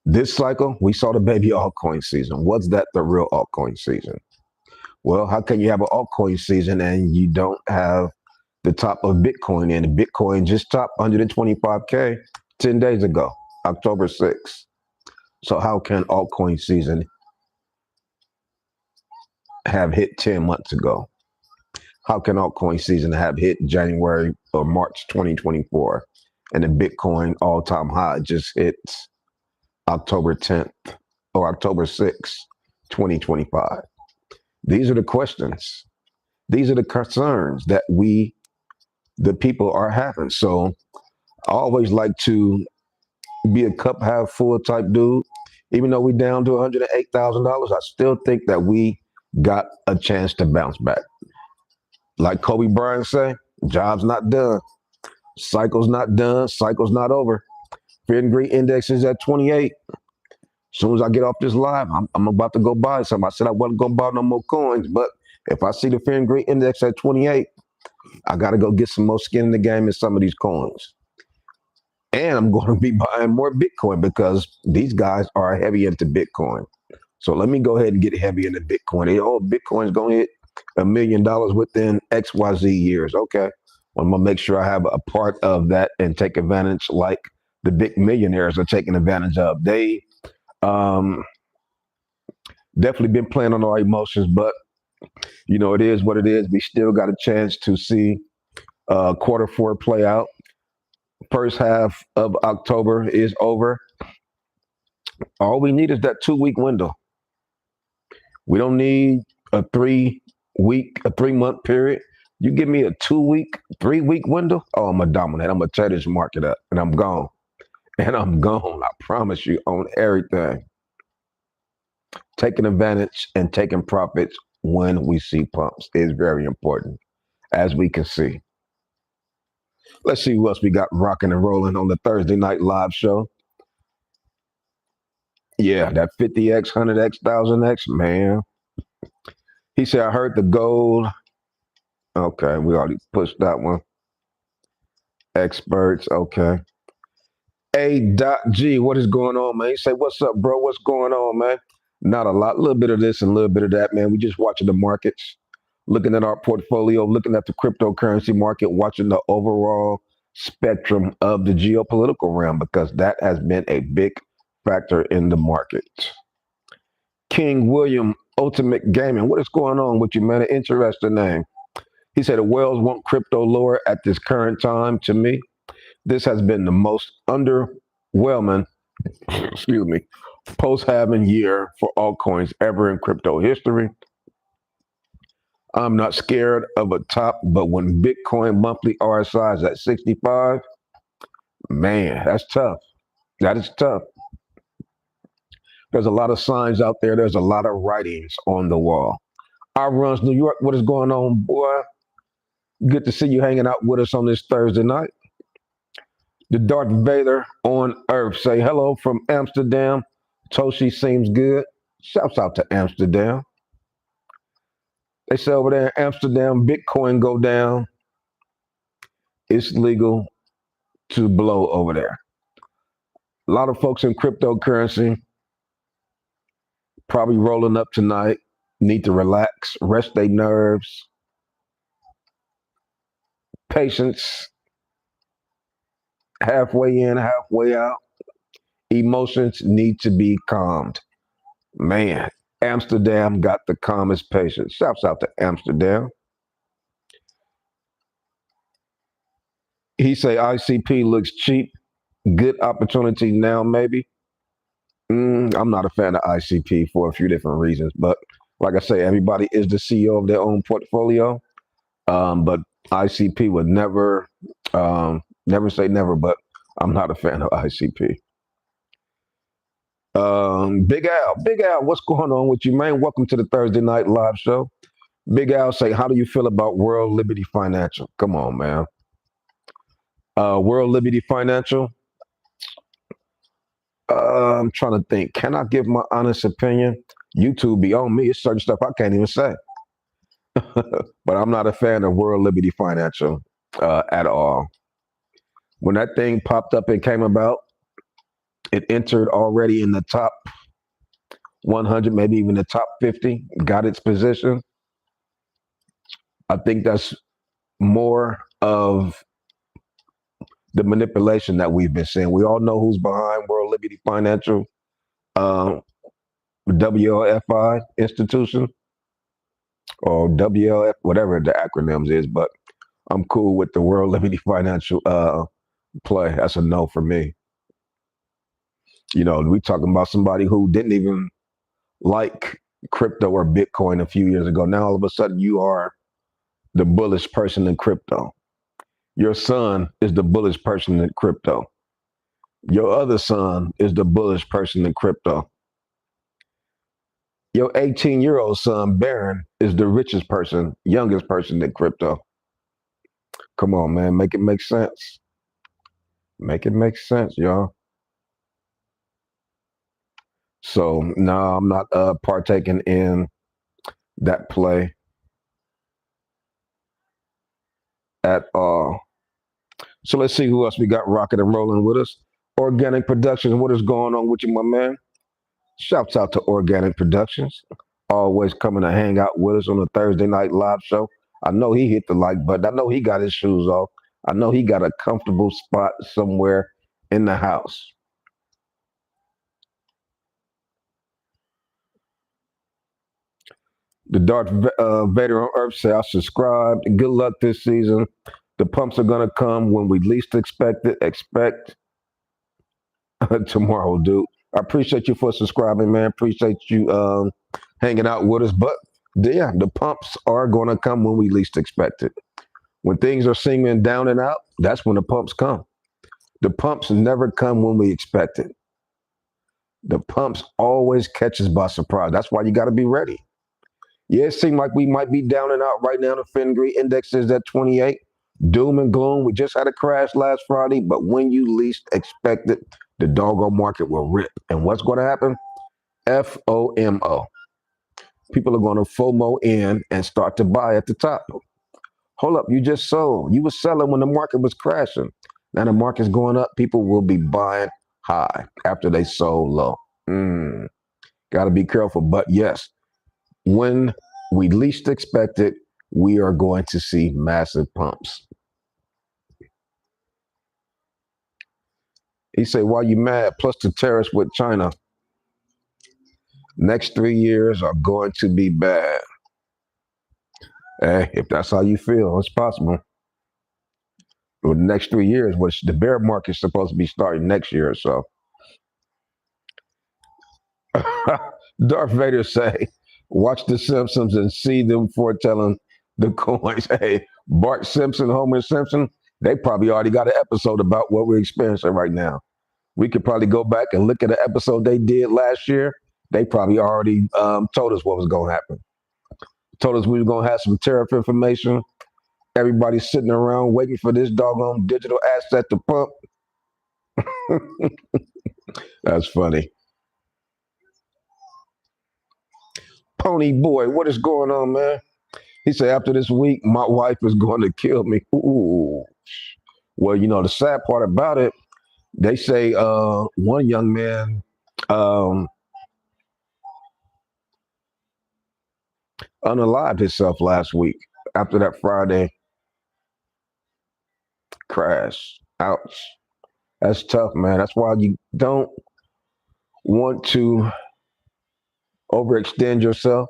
This cycle, we saw the baby altcoin season. Was that the real altcoin season? Well, how can you have an altcoin season and you don't have the top of Bitcoin? And Bitcoin just topped 125K 10 days ago, October 6th. So how can altcoin season have hit 10 months ago? How can altcoin season have hit January or March 2024? And the Bitcoin all-time high just hits October 10th or October 6th, 2025. These are the questions. These are the concerns that we, the people, are having. So I always like to be a cup half full type dude. Even though we're down to $108,000, I still think that we got a chance to bounce back. Like Kobe Bryant say, job's not done. Cycle's not done. Cycle's not over. Fear and greed index is at 28. As soon as I get off this live, I'm about to go buy some. I said I wasn't going to buy no more coins, but if I see the fear and greed index at 28, I got to go get some more skin in the game in some of these coins. And I'm going to be buying more Bitcoin because these guys are heavy into Bitcoin. So let me go ahead and get heavy into Bitcoin. Oh, Bitcoin's going to hit $1 million within XYZ years. Okay. Well, I'm going to make sure I have a part of that and take advantage like the big millionaires are taking advantage of. They definitely been playing on our emotions, but you know, it is what it is. We still got a chance to see quarter 4 play out. First half of October is over. All we need is that 2-week window. We don't need a 3-month period. You give me a 2-week, 3-week window, oh, I'm gonna dominate. I'm gonna tear this market up, and I'm gone. And I'm gone. I promise you on everything. Taking advantage and taking profits when we see pumps is very important, as we can see. Let's see who else we got rocking and rolling on the Thursday night live show. Yeah, that 50X, 100X, 1000X, man. He said, I heard the gold. Okay, we already pushed that one. Experts, okay. A.G, what is going on, man? He say, what's up, bro? What's going on, man? Not a lot, a little bit of this and a little bit of that, man. We just watching the markets. looking at our portfolio, looking at the cryptocurrency market, watching the overall spectrum of the geopolitical realm, because that has been a big factor in the market. King William, Ultimate Gaming. What is going on with you, man? An interesting name. He said the whales want crypto lower at this current time. To me, this has been the most underwhelming, excuse me, post-halving year for altcoins ever in crypto history. I'm not scared of a top, but when Bitcoin monthly RSI is at 65, man, that's tough. That is tough. There's a lot of signs out there. There's a lot of writings on the wall. I runs New York. What is going on, boy? Good to see you hanging out with us on this Thursday night. The Darth Vader on Earth. Say hello from Amsterdam. Toshi seems good. Shouts out to Amsterdam. They say over there in Amsterdam, Bitcoin go down. It's legal to blow over there. A lot of folks in cryptocurrency probably rolling up tonight. Need to relax, rest their nerves. Patience, halfway in, halfway out. Emotions need to be calmed. Man, Amsterdam got the calmest patience. Shouts out to Amsterdam. He say ICP looks cheap. Good opportunity now, maybe. I'm not a fan of ICP for a few different reasons, but like I say, everybody is the CEO of their own portfolio. But ICP would never, never say never, but I'm not a fan of ICP. Big Al, what's going on with you, man? Welcome to the Thursday night live show. Big Al say, how do you feel about World Liberty Financial? Come on, man. World Liberty Financial. I'm trying to think. Can I give my honest opinion? YouTube be on me. It's certain stuff I can't even say. But I'm not a fan of World Liberty Financial at all. When that thing popped up and came about, it entered already in the top 100, maybe even the top 50, got its position. I think that's more of the manipulation that we've been seeing. We all know who's behind World Liberty Financial, WLFI institution, or WLF, whatever the acronyms is, but I'm cool with the World Liberty Financial play. That's a no for me. You know, we talking about somebody who didn't even like crypto or Bitcoin a few years ago. Now all of a sudden you are the bullish person in crypto. Your son is the bullish person in crypto. Your other son is the bullish person in crypto. Your 18-year-old son, Baron, is the richest person, youngest person in crypto. Come on, man. Make it make sense. Make it make sense, y'all. So, no, I'm not partaking in that play at all. So let's see who else we got rocking and rolling with us. Organic Productions, what is going on with you, my man? Shouts out to Organic Productions. Always coming to hang out with us on a Thursday night live show. I know he hit the like button. I know he got his shoes off. I know he got a comfortable spot somewhere in the house. The Darth Vader on Earth say, I subscribed. Good luck this season. The pumps are going to come when we least expect it. Expect tomorrow, dude. I appreciate you for subscribing, man. Appreciate you hanging out with us. But yeah, the pumps are going to come when we least expect it. When things are seeming down and out, that's when the pumps come. The pumps never come when we expect it. The pumps always catch us by surprise. That's why you got to be ready. Yeah, it seems like we might be down and out right now. The Fendery index is at 28. Doom and gloom. We just had a crash last Friday, but when you least expect it, the doggone market will rip. And what's going to happen? FOMO. People are going to FOMO in and start to buy at the top. Hold up, you just sold. You were selling when the market was crashing. Now the market's going up. People will be buying high after they sold low. Got to be careful. But yes, when we least expect it, we are going to see massive pumps. He said, why you mad? Plus the tariffs with China. Next 3 years are going to be bad. Hey, if that's how you feel, it's possible. Well, the next 3 years, which the bear market's supposed to be starting next year or so. Darth Vader say, watch The Simpsons and see them foretelling the coins. Hey, Bart Simpson, Homer Simpson, they probably already got an episode about what we're experiencing right now. We could probably go back and look at the episode they did last year. They probably already told us what was going to happen. Told us we were going to have some tariff information. Everybody's sitting around waiting for this doggone digital asset to pump. That's funny. Pony boy, what is going on, man? He said, after this week, my wife is going to kill me. Ooh. Well, the sad part about it, they say one young man unalived himself last week after that Friday crash. Ouch. That's tough, man. That's why you don't want to overextend yourself.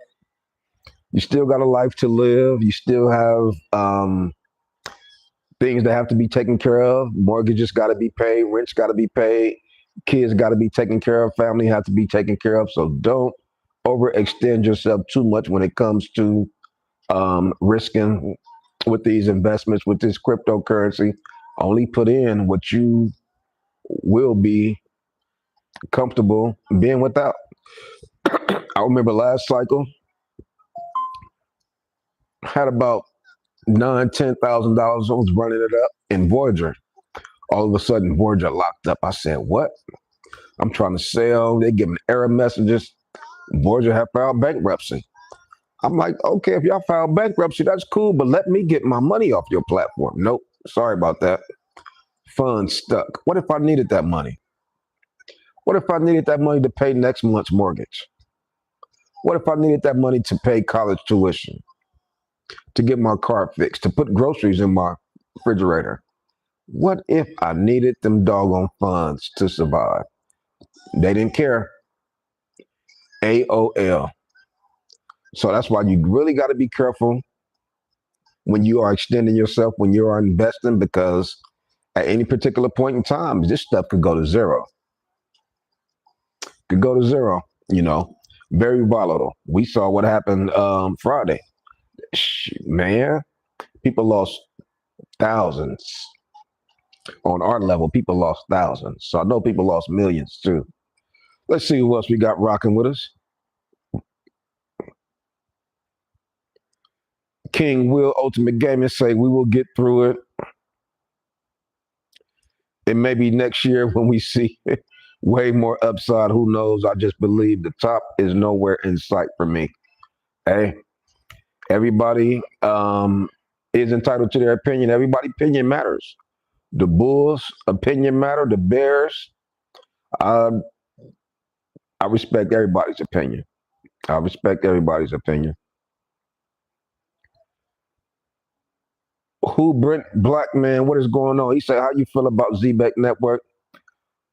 You still got a life to live. You still have things that have to be taken care of. Mortgages got to be paid. Rent's got to be paid. Kids got to be taken care of. Family have to be taken care of. So don't overextend yourself too much when it comes to risking with these investments, with this cryptocurrency. Only put in what you will be comfortable being without. I remember last cycle had about $9,000-$10,000. I was running it up in Voyager. All of a sudden, Voyager locked up. I said, "What? I'm trying to sell." They giving error messages. Voyager have filed bankruptcy. I'm like, okay, if y'all filed bankruptcy, that's cool, but let me get my money off your platform. Nope, sorry about that. Funds stuck. What if I needed that money? What if I needed that money to pay next month's mortgage? What if I needed that money to pay college tuition, to get my car fixed, to put groceries in my refrigerator? What if I needed them doggone funds to survive? They didn't care. AOL. So that's why you really got to be careful when you are extending yourself, when you are investing, because at any particular point in time, this stuff could go to zero. Could go to zero. Very volatile. We saw what happened Friday. Man, people lost thousands. On our level, people lost thousands. So I know people lost millions too. Let's see who else we got rocking with us. King Will Ultimate Gaming say we will get through it. It may be next year when we see way more upside. Who knows? I just believe the top is nowhere in sight for me. Hey, everybody is entitled to their opinion. Everybody's opinion matters. The Bulls' opinion matter. The Bears. I respect everybody's opinion. I respect everybody's opinion. Who Brent Black man? What is going on? He said, "How you feel about ZBet Network?"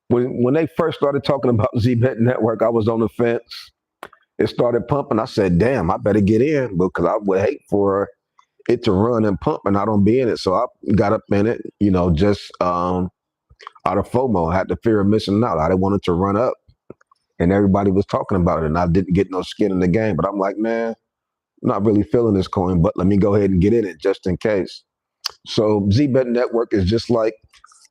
When they first started talking about ZBet Network, I was on the fence. It started pumping. I said, "Damn, I better get in because I would hate for it to run and pump and I don't be in it." So I got up in it, just out of FOMO. I had the fear of missing out. I didn't want it to run up, and everybody was talking about it, and I didn't get no skin in the game. But I'm like, man, I'm not really feeling this coin, but let me go ahead and get in it just in case. So ZBet Network is just like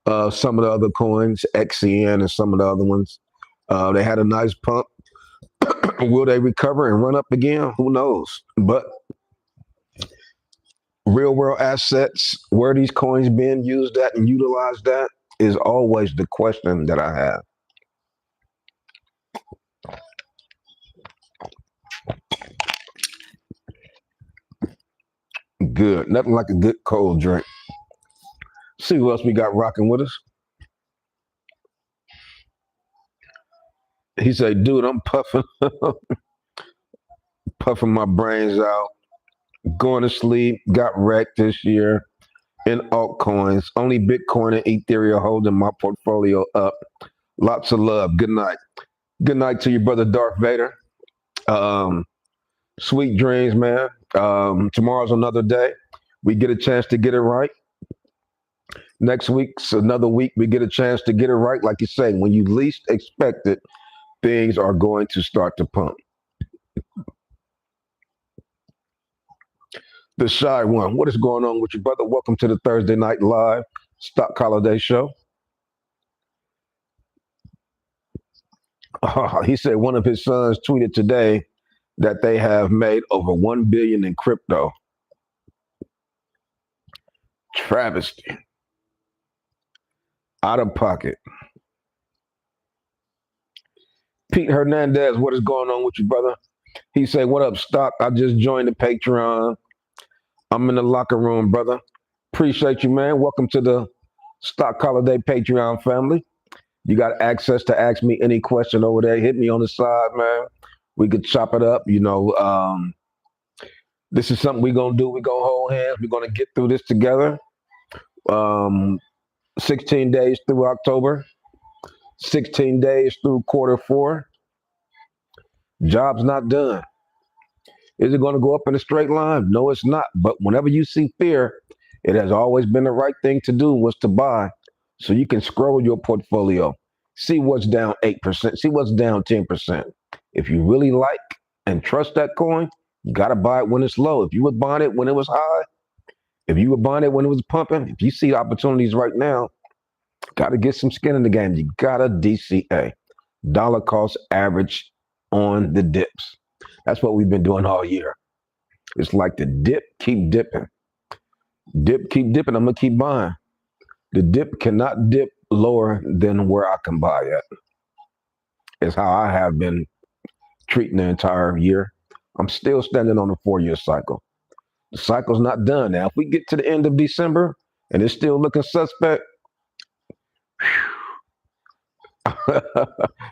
some of the other coins, XCN and some of the other ones. They had a nice pump. Will they recover and run up again? Who knows? But real world assets, where these coins being used at and utilized at is always the question that I have. Good. Nothing like a good cold drink. See who else we got rocking with us. He said, dude, I'm puffing puffing my brains out. going to sleep, got wrecked this year in altcoins. Only Bitcoin and Ethereum holding my portfolio up. Lots of love. Good night. Good night to your brother Darth Vader. Um, Sweet dreams, man. Tomorrow's another day. We get a chance to get it right. Next week's another week. We get a chance to get it right. Like you say, when you least expect it, things are going to start to pump. The Shy One, what is going on with you, brother? Welcome to the Thursday Night Live Stock Holiday Show. He said one of his sons tweeted today that they have made over 1 billion in crypto. Travesty. Out of pocket. Pete Hernandez, what is going on with you, brother? He said, what up, Stock? I just joined the Patreon. I'm in the locker room, brother. Appreciate you, man. Welcome to the Stock Holiday Patreon family. You got access to ask me any question over there. Hit me on the side, man. We could chop it up. This is something we're going to do. We're going to hold hands. We're going to get through this together. 16 days through October. 16 days through Q4. Job's not done. Is it going to go up in a straight line? No, it's not. But whenever you see fear, it has always been the right thing to do was to buy so you can scroll your portfolio. See what's down 8%. See what's down 10%. If you really like and trust that coin, you got to buy it when it's low. If you were buying it when it was high, if you were buying it when it was pumping, if you see opportunities right now, got to get some skin in the game. You got to DCA. Dollar cost average on the dips. That's what we've been doing all year. It's like the dip, keep dipping. Dip, keep dipping. I'm going to keep buying. The dip cannot dip lower than where I can buy at. It's how I have been treating the entire year. I'm still standing on a 4-year cycle. The cycle's not done. Now, if we get to the end of December and it's still looking suspect,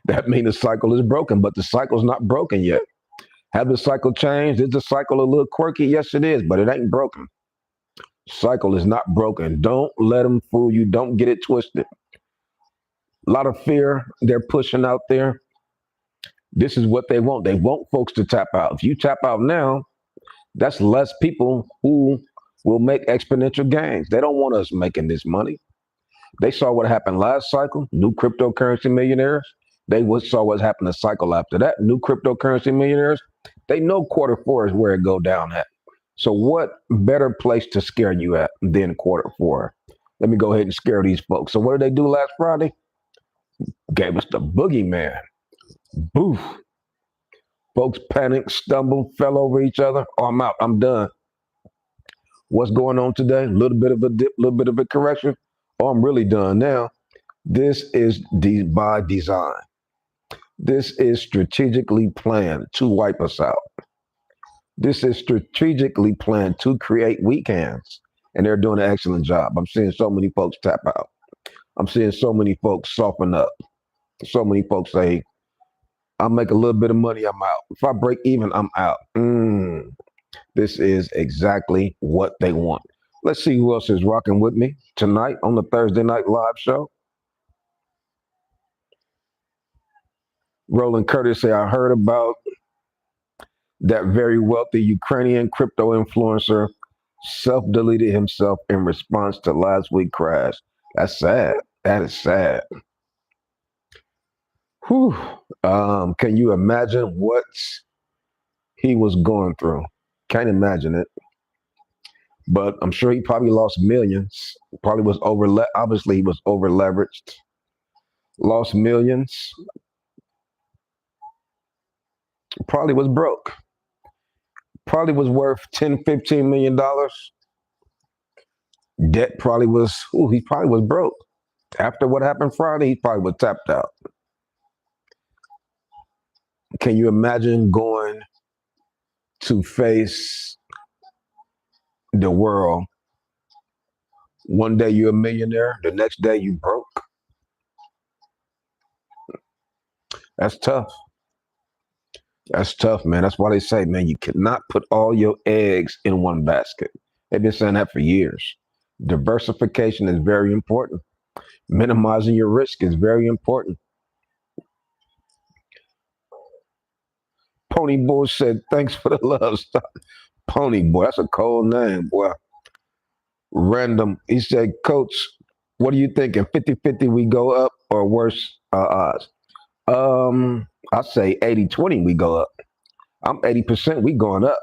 that means the cycle is broken, but the cycle's not broken yet. Have the cycle changed? Is the cycle a little quirky? Yes, it is, but it ain't broken. Cycle is not broken. Don't let them fool you. Don't get it twisted. A lot of fear they're pushing out there. This is what they want. They want folks to tap out. If you tap out now, that's less people who will make exponential gains. They don't want us making this money. They saw what happened last cycle, new cryptocurrency millionaires. They saw what happened the cycle after that, new cryptocurrency millionaires. They know Q4 is where it go down at. So what better place to scare you at than Q4? Let me go ahead and scare these folks. So what did they do last Friday? Gave us the boogeyman. Boof. Folks panicked, stumbled, fell over each other. Oh, I'm out. I'm done. What's going on today? A little bit of a dip, a little bit of a correction. Oh, I'm really done now. This is by design. This is strategically planned to wipe us out. This is strategically planned to create weak hands. And they're doing an excellent job. I'm seeing so many folks tap out. I'm seeing so many folks soften up. So many folks say, I'll make a little bit of money, I'm out. If I break even, I'm out. This is exactly what they want. Let's see who else is rocking with me tonight on the Thursday Night Live show. Roland Curtis say, I heard about that very wealthy Ukrainian crypto influencer self-deleted himself in response to last week's crash. That's sad. That is sad. Whew. Can you imagine what he was going through? Can't imagine it. But I'm sure he probably lost millions. Probably was obviously he was over leveraged. Lost millions. Probably was broke. Probably was worth $10-15 million. Debt probably was, he probably was broke. After what happened Friday, he probably was tapped out. Can you imagine going to face the world? One day you're a millionaire, the next day you broke. That's tough. That's tough, man. That's why they say, man, you cannot put all your eggs in one basket. They've been saying that for years. Diversification is very important. Minimizing your risk is very important. Pony Boy said, thanks for the love. Stop. Pony Boy, that's a cold name, boy. Random. He said, Coach, what are you thinking? 50-50 we go up or worse odds? I say 80-20 we go up. I'm 80% we going up.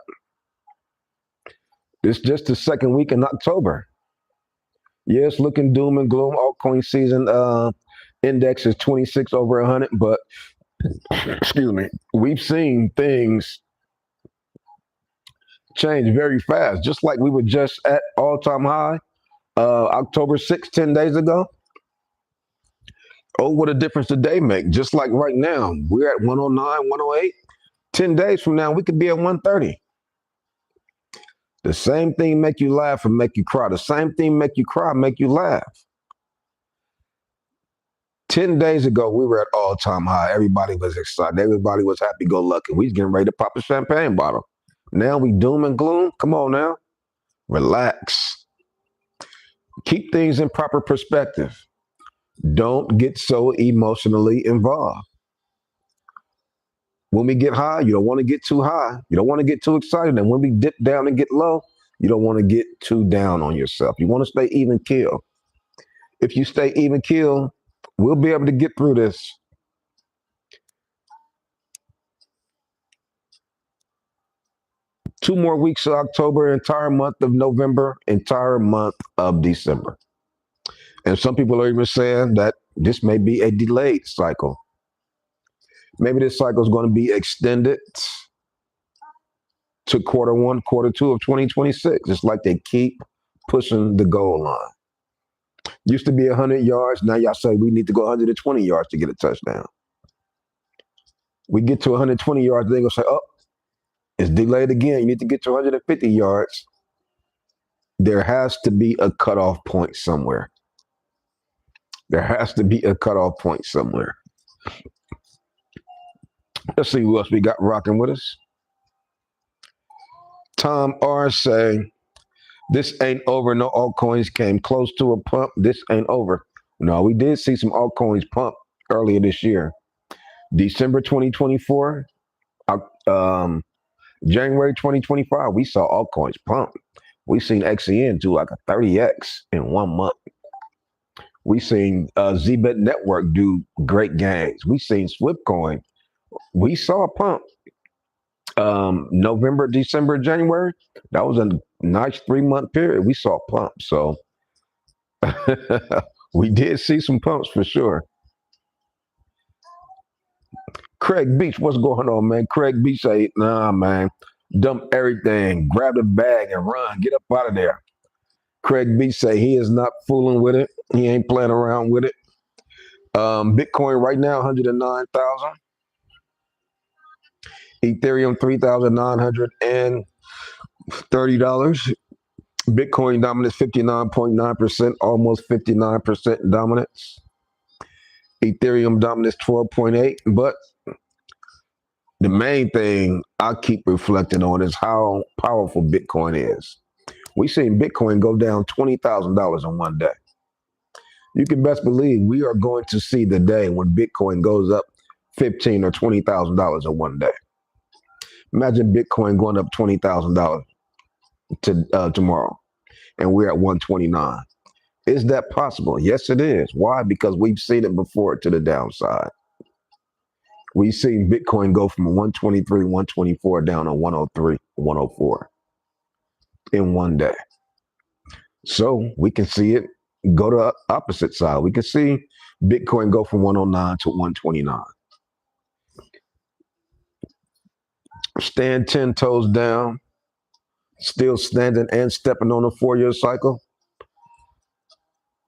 It's just the second week in October. Yeah, it's looking doom and gloom. Altcoin season index is 26 over 100, but excuse me, we've seen things change very fast. Just like we were just at all-time high October 6th, 10 days ago. Oh, what a difference the day make. Just like right now, we're at 109, 108. 10 days from now, we could be at 130. The same thing make you laugh and make you cry. The same thing make you cry, make you laugh. 10 days ago, we were at all-time high. Everybody was excited. Everybody was happy-go-lucky. We was getting ready to pop a champagne bottle. Now we doom and gloom. Come on now. Relax. Keep things in proper perspective. Don't get so emotionally involved. When we get high, you don't want to get too high. You don't want to get too excited. And when we dip down and get low, you don't want to get too down on yourself. You want to stay even keel. If you stay even keel, we'll be able to get through this. Two more weeks of October, entire month of November, entire month of December. And some people are even saying that this may be a delayed cycle. Maybe this cycle is going to be extended to quarter one, quarter two of 2026. It's like they keep pushing the goal line. Used to be 100 yards. Now y'all say we need to go 120 yards to get a touchdown. We get to 120 yards, they're going to say, oh, it's delayed again. You need to get to 150 yards. There has to be a cutoff point somewhere. There has to be a cutoff point somewhere. Let's see who else we got rocking with us. Tom R. say, this ain't over. No altcoins came close to a pump. This ain't over. No, we did see some altcoins pump earlier this year. December 2024, January 2025, we saw altcoins pump. We seen XEN do like a 30x in 1 month. We seen ZBet Network do great gains. We seen Swiftcoin. We saw a pump. November, December, January. That was a nice 3-month period. We saw a pump. So we did see some pumps for sure. Craig Beach, what's going on, man? Craig Beach say, nah, man, dump everything, grab the bag and run, get up out of there. Craig Beach say he is not fooling with it. He ain't playing around with it. Bitcoin right now, 109,000. Ethereum, $3,930. Bitcoin dominance, 59.9%, almost 59% dominance. Ethereum dominance, 12.8%. But the main thing I keep reflecting on is how powerful Bitcoin is. We've seen Bitcoin go down $20,000 in 1 day. You can best believe we are going to see the day when Bitcoin goes up $15,000 or $20,000 in 1 day. Imagine Bitcoin going up $20,000 tomorrow, and we're at 129. Is that possible? Yes, it is. Why? Because we've seen it before to the downside. We've seen Bitcoin go from 123, 124 down to 103, 104 in 1 day. So we can see it go to the opposite side. We can see Bitcoin go from 109 to 129. Stand 10 toes down, still standing and stepping on a 4-year cycle.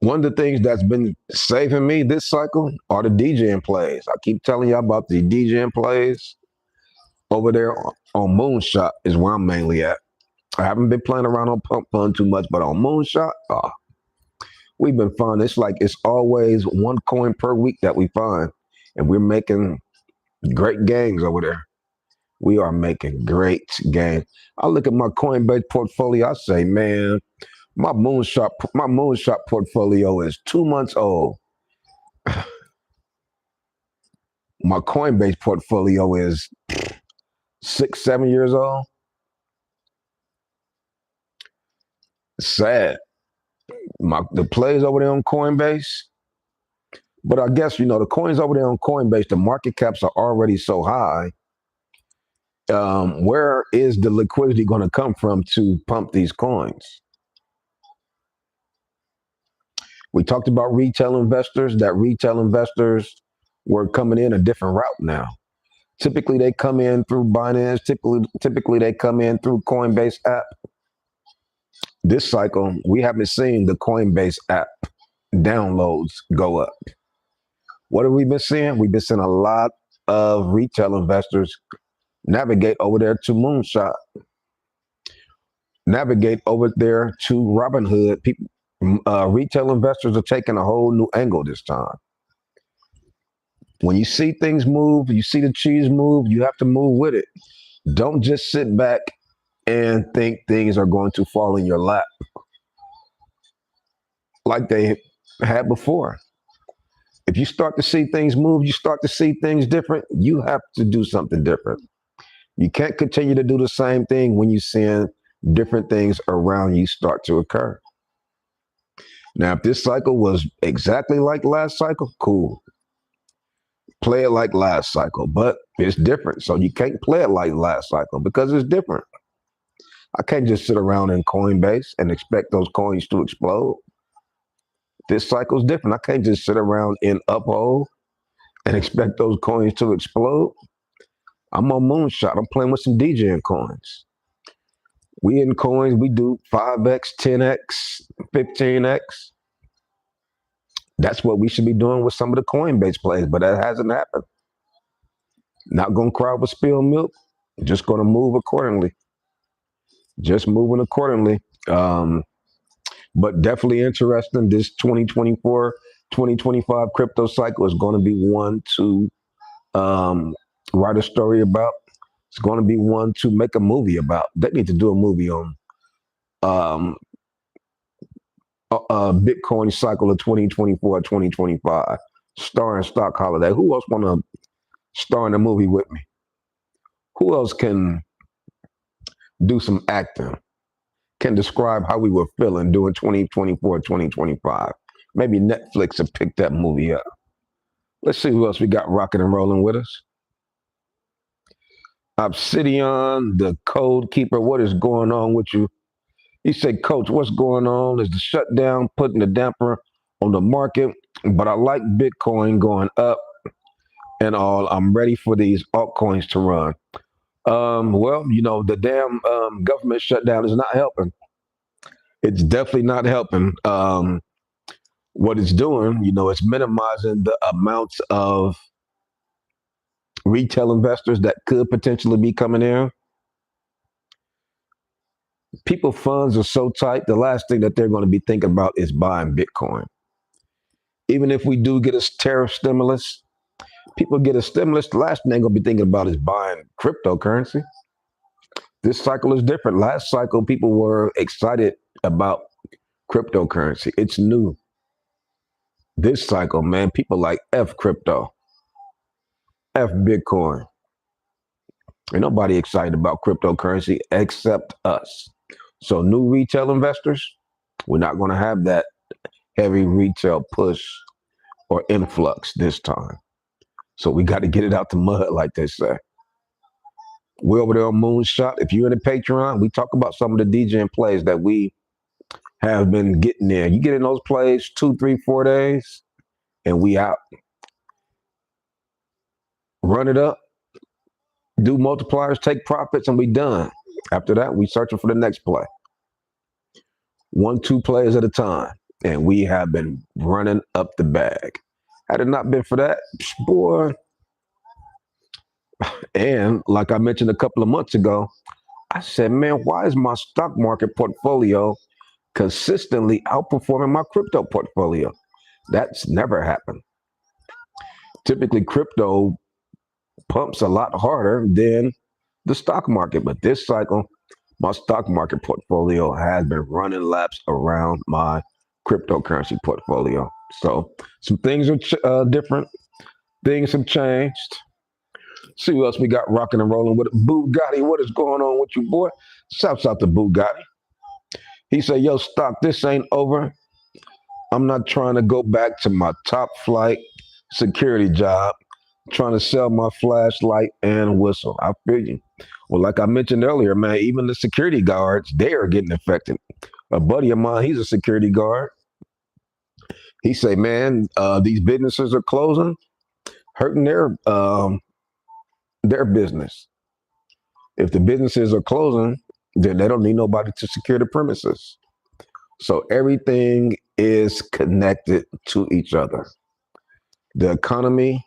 One of the things that's been saving me this cycle are the DJing plays. I keep telling you about the DJing plays. Over there on Moonshot is where I'm mainly at. I haven't been playing around on Pump Fund too much, but on Moonshot, we've been fun. It's like it's always 1 coin per week that we find, and we're making great gains over there. We are making great gains. I look at my Coinbase portfolio. I say, man, my moonshot portfolio is 2 months old. My Coinbase portfolio is 6, 7 years old. Sad. The plays over there on Coinbase. But I guess the coins over there on Coinbase, the market caps are already so high. Where is the liquidity going to come from to pump these coins? We talked about retail investors. That retail investors were coming in a different route now. Typically, they come in through Binance. Typically they come in through Coinbase app. This cycle, we haven't seen the Coinbase app downloads go up. What have we been seeing? We've been seeing a lot of retail investors navigate over there to Moonshot, navigate over there to Robinhood. People, retail investors are taking a whole new angle this time. When you see things move, you see the cheese move, you have to move with it. Don't just sit back and think things are going to fall in your lap like they had before. If you start to see things move, you start to see things different, you have to do something different. You can't continue to do the same thing when you're seeing different things around you start to occur. Now, if this cycle was exactly like last cycle, cool. Play it like last cycle, but it's different. So you can't play it like last cycle because it's different. I can't just sit around in Coinbase and expect those coins to explode. This cycle's different. I can't just sit around in Uphold and expect those coins to explode. I'm on Moonshot. I'm playing with some DJing coins. We in coins, we do 5x, 10x, 15x. That's what we should be doing with some of the Coinbase plays, but that hasn't happened. Not going to cry over spilled milk. Just going to move accordingly. Just moving accordingly. But definitely interesting. This 2024, 2025 crypto cycle is going to be one to write a story about. It's going to be one to make a movie about. They need to do a movie on Bitcoin cycle of 2024, 2025, starring Stock Holiday. Who else want to star in a movie with me? Who else can do some acting? Can describe how we were feeling doing 2024, 2025. Maybe Netflix will pick that movie up. Let's see who else we got rocking and rolling with us. Obsidian, the code keeper. What is going on with you? He said, Coach, what's going on? Is the shutdown putting a damper on the market? But I like Bitcoin going up and all. I'm ready for these altcoins to run. Well, the damn government shutdown is not helping. It's definitely not helping. What it's doing, it's minimizing the amounts of retail investors that could potentially be coming in. People funds are so tight, the last thing that they're going to be thinking about is buying Bitcoin. Even if we do get a tariff stimulus, people get a stimulus, the last thing they're going to be thinking about is buying cryptocurrency. This cycle is different. Last cycle, people were excited about cryptocurrency. It's new. This cycle, man, people like F crypto, F Bitcoin. Ain't nobody excited about cryptocurrency except us. So new retail investors, we're not going to have that heavy retail push or influx this time. So we got to get it out the mud, like they say. We're over there on Moonshot. If you're in the Patreon, we talk about some of the DJing plays that we have been getting in. You get in those plays 2, 3, 4 days, and we out. Run it up, do multipliers, take profits, and we done. After that, we searching for the next play. 1, 2 plays at a time. And we have been running up the bag. Had it not been for that, boy. And like I mentioned a couple of months ago, I said, man, why is my stock market portfolio consistently outperforming my crypto portfolio? That's never happened. Typically, crypto pumps a lot harder than the stock market. But this cycle, my stock market portfolio has been running laps around my cryptocurrency portfolio. So some things are different. Things have changed. See what else we got rocking and rolling with it. Bugatti. What is going on with you, boy? Shouts out to Bugatti. He said, yo, stock, this ain't over. I'm not trying to go back to my top flight security job, trying to sell my flashlight and whistle. I feel you. Well, like I mentioned earlier, man, even the security guards, they are getting affected. A buddy of mine, he's a security guard. He say, man, these businesses are closing, hurting their business. If the businesses are closing, then they don't need nobody to secure the premises. So everything is connected to each other. The economy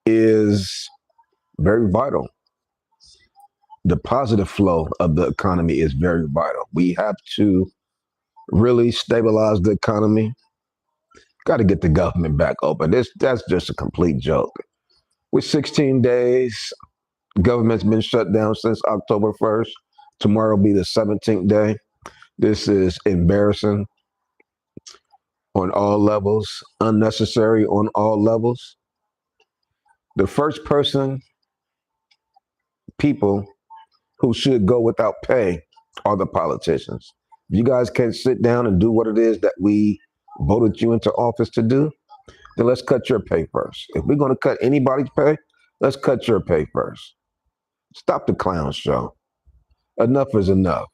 is very vital. The positive flow of the economy is very vital. We have to really stabilize the economy. Got to get the government back open. That's just a complete joke. With 16 days, government's been shut down since October 1st. Tomorrow will be the 17th day. This is embarrassing on all levels, unnecessary on all levels. The first people who should go without pay are the politicians. If you guys can't sit down and do what it is that we voted you into office to do, then let's cut your pay first. If we're going to cut anybody's pay, let's cut your pay first. Stop the clown show. Enough is enough.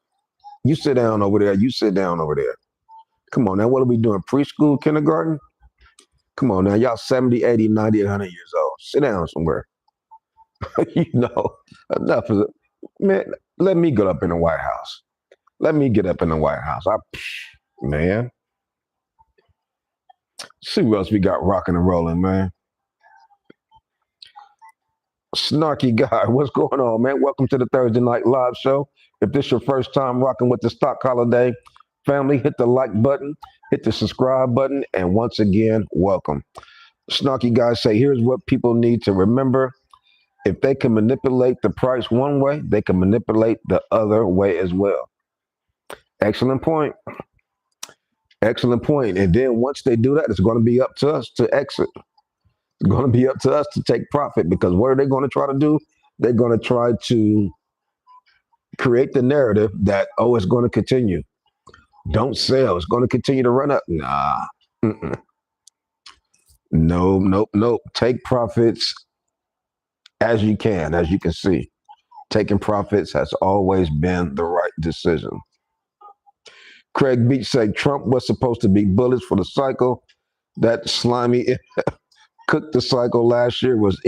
You sit down over there. You sit down over there. Come on now. What are we doing? Preschool, kindergarten? Come on now. Y'all 70, 80, 90, 100 years old. Sit down somewhere. Enough is it. Man, let me get up in the White House. Let me get up in the White House. Man. See what else we got rocking and rolling, man. Snarky guy, what's going on, man? Welcome to the Thursday Night Live Show. If this is your first time rocking with the Stock Holiday family, hit the like button, hit the subscribe button, and once again, welcome. Snarky guys say, here's what people need to remember. If they can manipulate the price one way, they can manipulate the other way as well. Excellent point. Excellent point. And then once they do that, it's going to be up to us to exit. It's going to be up to us to take profit, because what are they going to try to do? They're going to try to create the narrative that, oh, it's going to continue. Don't sell. It's going to continue to run up. Nah. Mm-mm. Nope. Take profits as you can. As you can see, taking profits has always been the right decision. Craig Beach said Trump was supposed to be bullish for the cycle. That slimy cooked the cycle last year was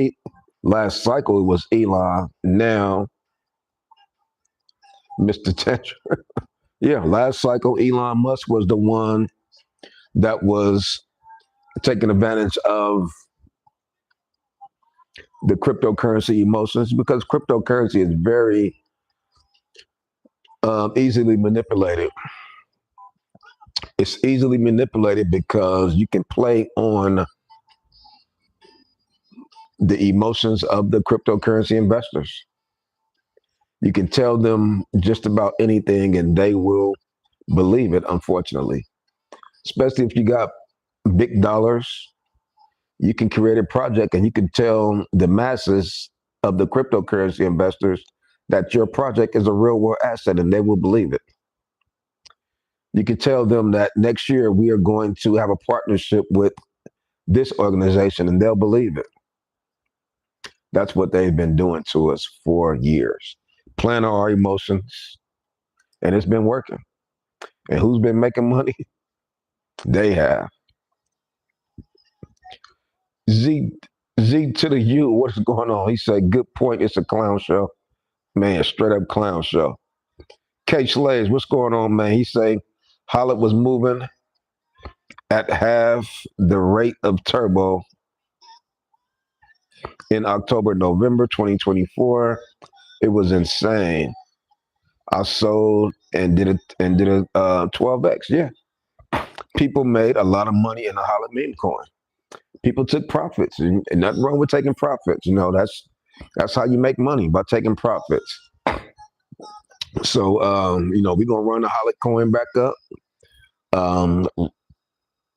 last cycle it was Elon. Now, Mr. Tetra. Yeah, last cycle Elon Musk was the one that was taking advantage of the cryptocurrency emotions, because cryptocurrency is very easily manipulated. It's easily manipulated because you can play on the emotions of the cryptocurrency investors. You can tell them just about anything and they will believe it, unfortunately. Especially if you got big dollars, you can create a project and you can tell the masses of the cryptocurrency investors that your project is a real world asset and they will believe it. You can tell them that next year we are going to have a partnership with this organization and they'll believe it. That's what they've been doing to us for years. Playing our emotions, and it's been working. And who's been making money? They have. Z to the U, what's going on? He said, good point, it's a clown show. Man, straight up clown show. K Slaves, what's going on, man? He say, Holland was moving at half the rate of turbo in October, November 2024. It was insane. I sold and did a 12x. Yeah, people made a lot of money in the Holland meme coin. People took profits, and nothing wrong with taking profits. You know, that's That's how you make money, by taking profits. So, we're going to run the Holly coin back up, um,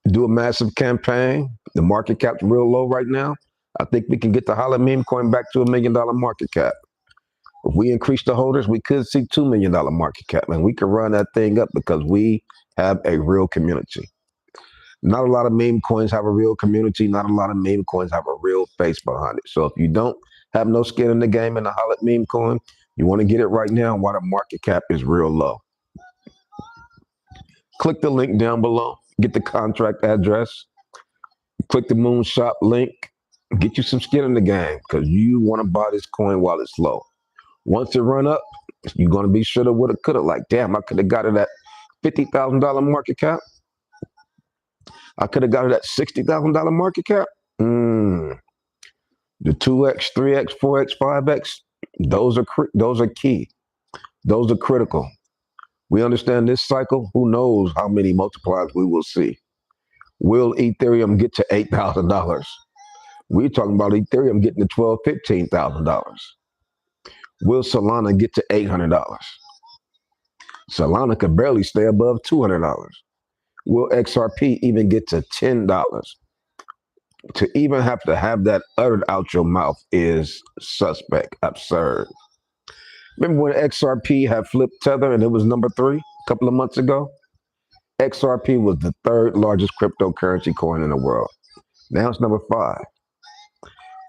do a massive campaign. The market cap's real low right now. I think we can get the Holly meme coin back to $1 million market cap. If we increase the holders, we could see $2 million market cap, and we can run that thing up because we have a real community. Not a lot of meme coins have a real community. Not a lot of meme coins have a real face behind it. So if you don't have no skin in the game in the Holly meme coin, you want to get it right now while the market cap is real low. Click the link down below. Get the contract address. Click the moonshot link. Get you some skin in the game because you want to buy this coin while it's low. Once it run up, you're going to be shoulda, woulda, coulda. Like, damn, I could have got it at $50,000 market cap. I could have got it at $60,000 market cap. The 2x, 3x, 4x, 5x, those are key. Those are critical. We understand this cycle. Who knows how many multipliers we will see? Will Ethereum get to $8,000? We're talking about Ethereum getting to $12,000, $15,000. Will Solana get to $800? Solana could barely stay above $200. Will XRP even get to $10? To even have to have that uttered out your mouth is suspect, absurd. Remember when XRP had flipped Tether and it was number 3 a couple of months ago? XRP was the 3rd largest cryptocurrency coin in the world. Now it's number 5.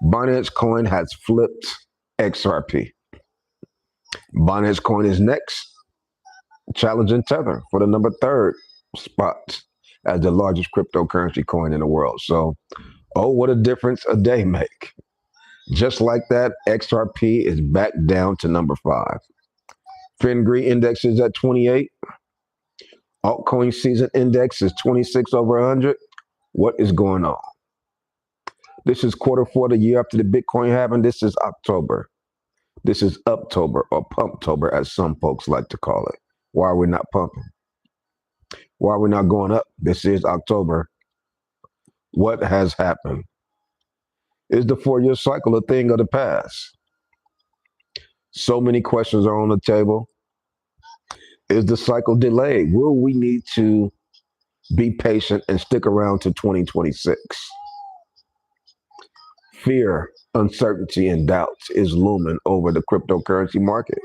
Binance Coin has flipped XRP. Binance Coin is next, challenging Tether for the number 3rd spot as the largest cryptocurrency coin in the world. So, oh, what a difference a day make. Just like that, XRP is back down to number 5. Fingree index is at 28. Altcoin season index is 26 over 100. What is going on? This is Q4, the year after the Bitcoin halving. This is October. This is Uptober, or Pumptober, as some folks like to call it. Why are we not pumping? Why are we not going up? This is October. What has happened? Is the 4-year cycle a thing of the past? So many questions are on the table. Is the cycle delayed? Will we need to be patient and stick around to 2026? Fear, uncertainty, and doubts is looming over the cryptocurrency market.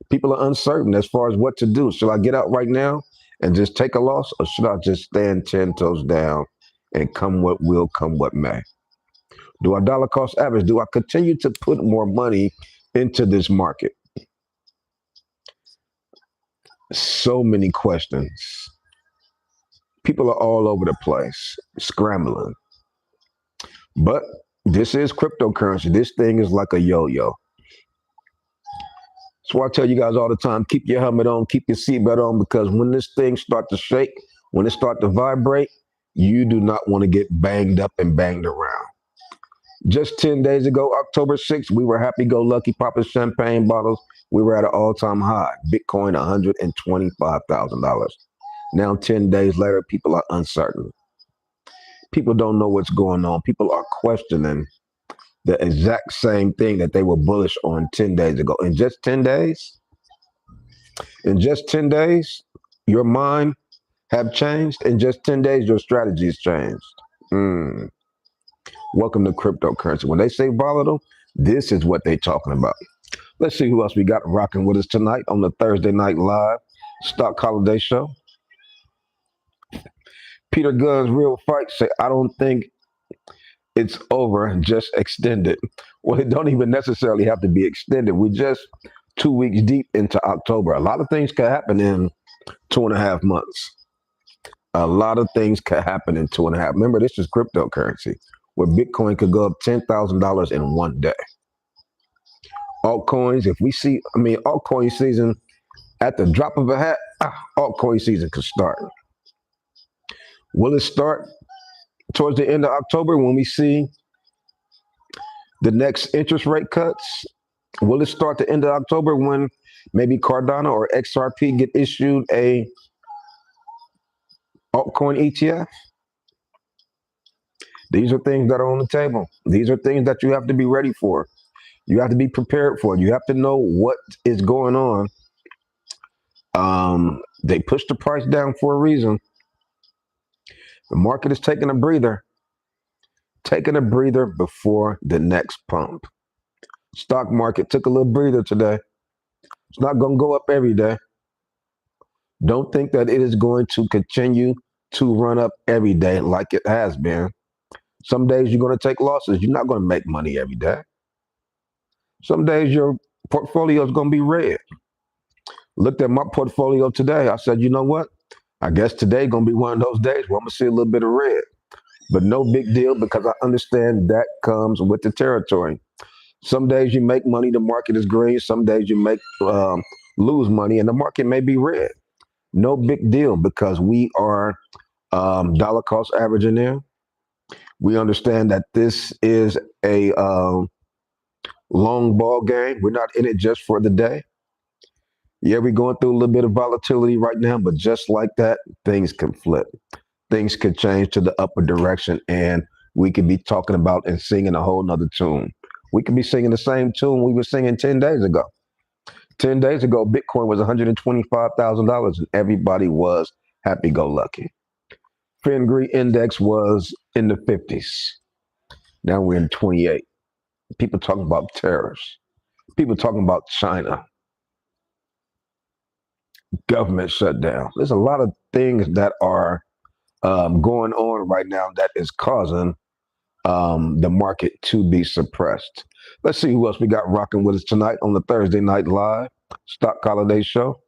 People are uncertain as far as what to do. Should I get out right now and just take a loss, or should I just stand 10 toes down and come what will, come what may? Do I dollar cost average? Do I continue to put more money into this market? So many questions. People are all over the place, scrambling. But this is cryptocurrency. This thing is like a yo-yo. That's why I tell you guys all the time, keep your helmet on, keep your seatbelt on, because when this thing starts to shake, when it starts to vibrate, you do not want to get banged up and banged around. Just 10 days ago, October 6th, we were happy-go-lucky popping champagne bottles. We were at an all-time high. Bitcoin, $125,000. Now, 10 days later, people are uncertain. People don't know what's going on. People are questioning the exact same thing that they were bullish on 10 days ago. In just 10 days? In just 10 days, your mind have changed. In just 10 days, your strategy has changed. Welcome to cryptocurrency. When they say volatile, this is what they're talking about. Let's see who else we got rocking with us tonight on the Thursday Night Live Stock Holiday Show. Peter Gunn's Real Fight say, I don't think it's over, just extended. Well, it don't even necessarily have to be extended. We're just 2 weeks deep into October. A lot of things can happen in 2.5 months. A lot of things can happen in 2.5. Remember, this is cryptocurrency, where Bitcoin could go up $10,000 in one day. Altcoins, if we see, altcoin season, at the drop of a hat, altcoin season could start. Will it start towards the end of October when we see the next interest rate cuts? Will it start the end of October when maybe Cardano or XRP get issued a altcoin ETF? These are things that are on the table. These are things that you have to be ready for. You have to be prepared for it. You have to know what is going on. They pushed the price down for a reason. The market is taking a breather before the next pump. Stock market took a little breather today. It's not going to go up every day. Don't think that it is going to continue to run up every day like it has been. Some days you're going to take losses. You're not going to make money every day. Some days your portfolio is going to be red. Looked at my portfolio today. I said, you know what? I guess today going to be one of those days where I'm going to see a little bit of red. But no big deal because I understand that comes with the territory. Some days you make money, the market is green. Some days you make lose money, and the market may be red. No big deal because we are dollar cost averaging there. We understand that this is a long ball game. We're not in it just for the day. Yeah, we're going through a little bit of volatility right now, but just like that, things can flip. Things could change to the upper direction, and we could be talking about and singing a whole nother tune. We could be singing the same tune we were singing 10 days ago. 10 days ago, Bitcoin was $125,000 and everybody was happy go lucky. Fingri index was in the 50s. Now we're in 28. People talking about tariffs. People talking about China. Government shutdown. There's a lot of things that are going on right now that is causing the market to be suppressed. Let's see who else we got rocking with us tonight on the Thursday Night Live Stock Holiday Show.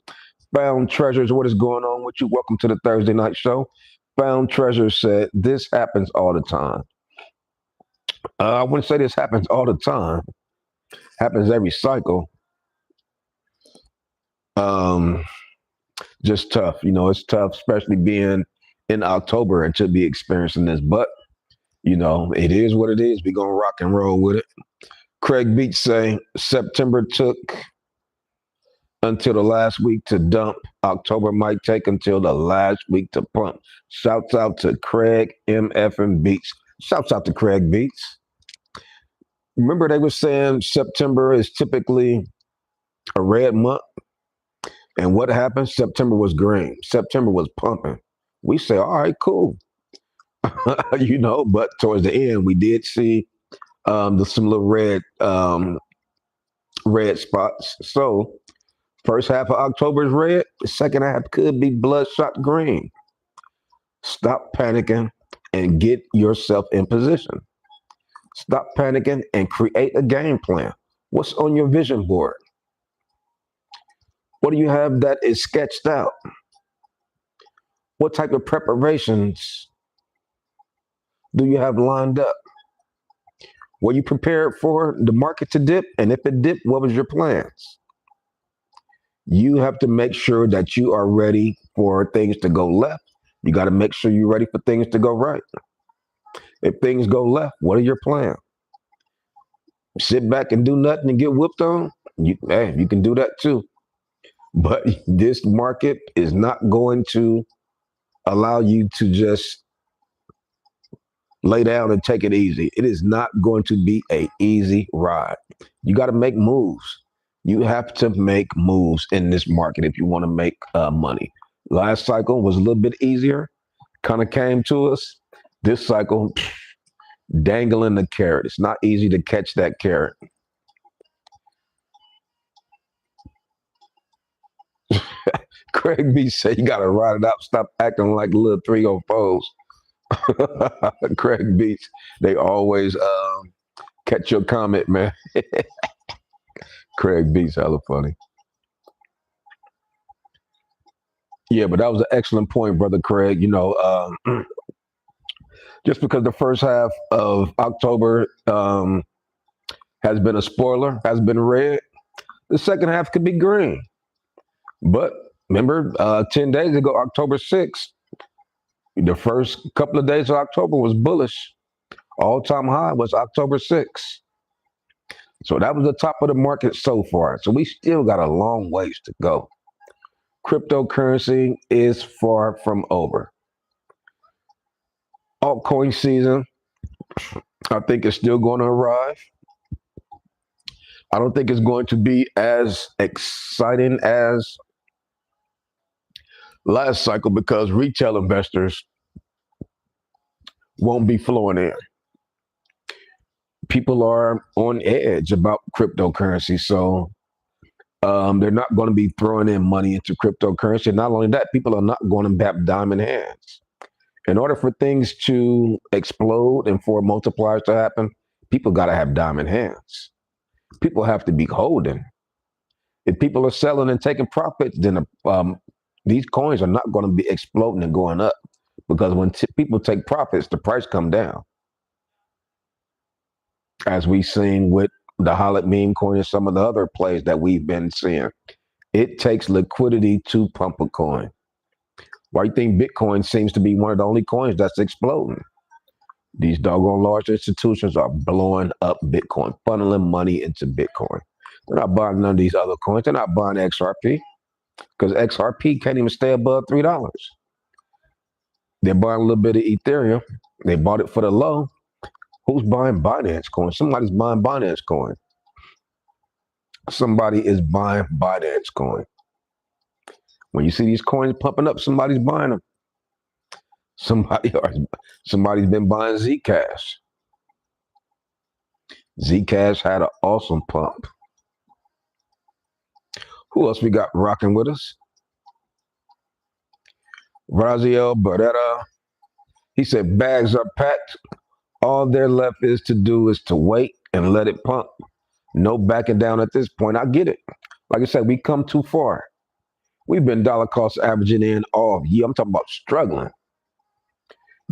Found Treasures, what is going on with you? Welcome to the Thursday Night Show. Found Treasures said, this happens all the time. I wouldn't say this happens all the time. Happens every cycle. Just tough. You know, it's tough, especially being in October and to be experiencing this. But, you know, it is what it is. We're going to rock and roll with it. Craig Beach say September took until the last week to dump. October might take until the last week to pump. Shouts out to Craig MF and Beats. Shouts out to Craig Beats. Remember they were saying September is typically a red month. And what happened? September was green. September was pumping. We say, all right, cool. You know, but towards the end, we did see some little red spots. So first half of October is red. The second half could be bloodshot green. Stop panicking and get yourself in position. Stop panicking and create a game plan. What's on your vision board? What do you have that is sketched out? What type of preparations do you have lined up? Were you prepared for the market to dip? And if it dipped, what was your plans? You have to make sure that you are ready for things to go left. You got to make sure you're ready for things to go right. If things go left, what are your plans? Sit back and do nothing and get whooped on? You can do that too. But this market is not going to allow you to just lay down and take it easy. It is not going to be an easy ride. You got to make moves. You have to make moves in this market if you want to make money. Last cycle was a little bit easier, kind of came to us. This cycle, dangling the carrot. It's not easy to catch that carrot. Craig B said you got to ride it out. Stop acting like little 304s. Craig Beats, they always catch your comment, man. Craig Beats, hella funny. Yeah, but that was an excellent point, brother Craig. You know, just because the first half of October has been a spoiler, has been red, the second half could be green. But remember, 10 days ago, October 6th, the first couple of days of October was bullish. All-time high was October 6th. So that was the top of the market so far. So we still got a long ways to go. Cryptocurrency is far from over. Altcoin season, I think, is still going to arrive. I don't think it's going to be as exciting as last cycle because retail investors won't be flowing in. People are on edge about cryptocurrency, so they're not going to be throwing in money into cryptocurrency. Not only that, people are not going to have diamond hands. In order for things to explode and for multipliers to happen, people got to have diamond hands. People have to be holding. If people are selling and taking profits, then these coins are not going to be exploding and going up because when people take profits, the price come down. As we've seen with the Holland meme coin and some of the other plays that we've been seeing, it takes liquidity to pump a coin. Why do you think Bitcoin seems to be one of the only coins that's exploding? These doggone large institutions are blowing up Bitcoin, funneling money into Bitcoin. They're not buying none of these other coins. They're not buying XRP because XRP can't even stay above $3. They're buying a little bit of Ethereum. They bought it for the low. Who's buying Binance coin? Somebody's buying Binance coin. Somebody is buying Binance coin. When you see these coins pumping up, somebody's buying them. Somebody's been buying Zcash. Zcash had an awesome pump. Who else we got rocking with us? Raziel Beretta. He said bags are packed. All there left is to do is to wait and let it pump. No backing down at this point. I get it. Like I said, we come too far. We've been dollar cost averaging in all year. I'm talking about struggling.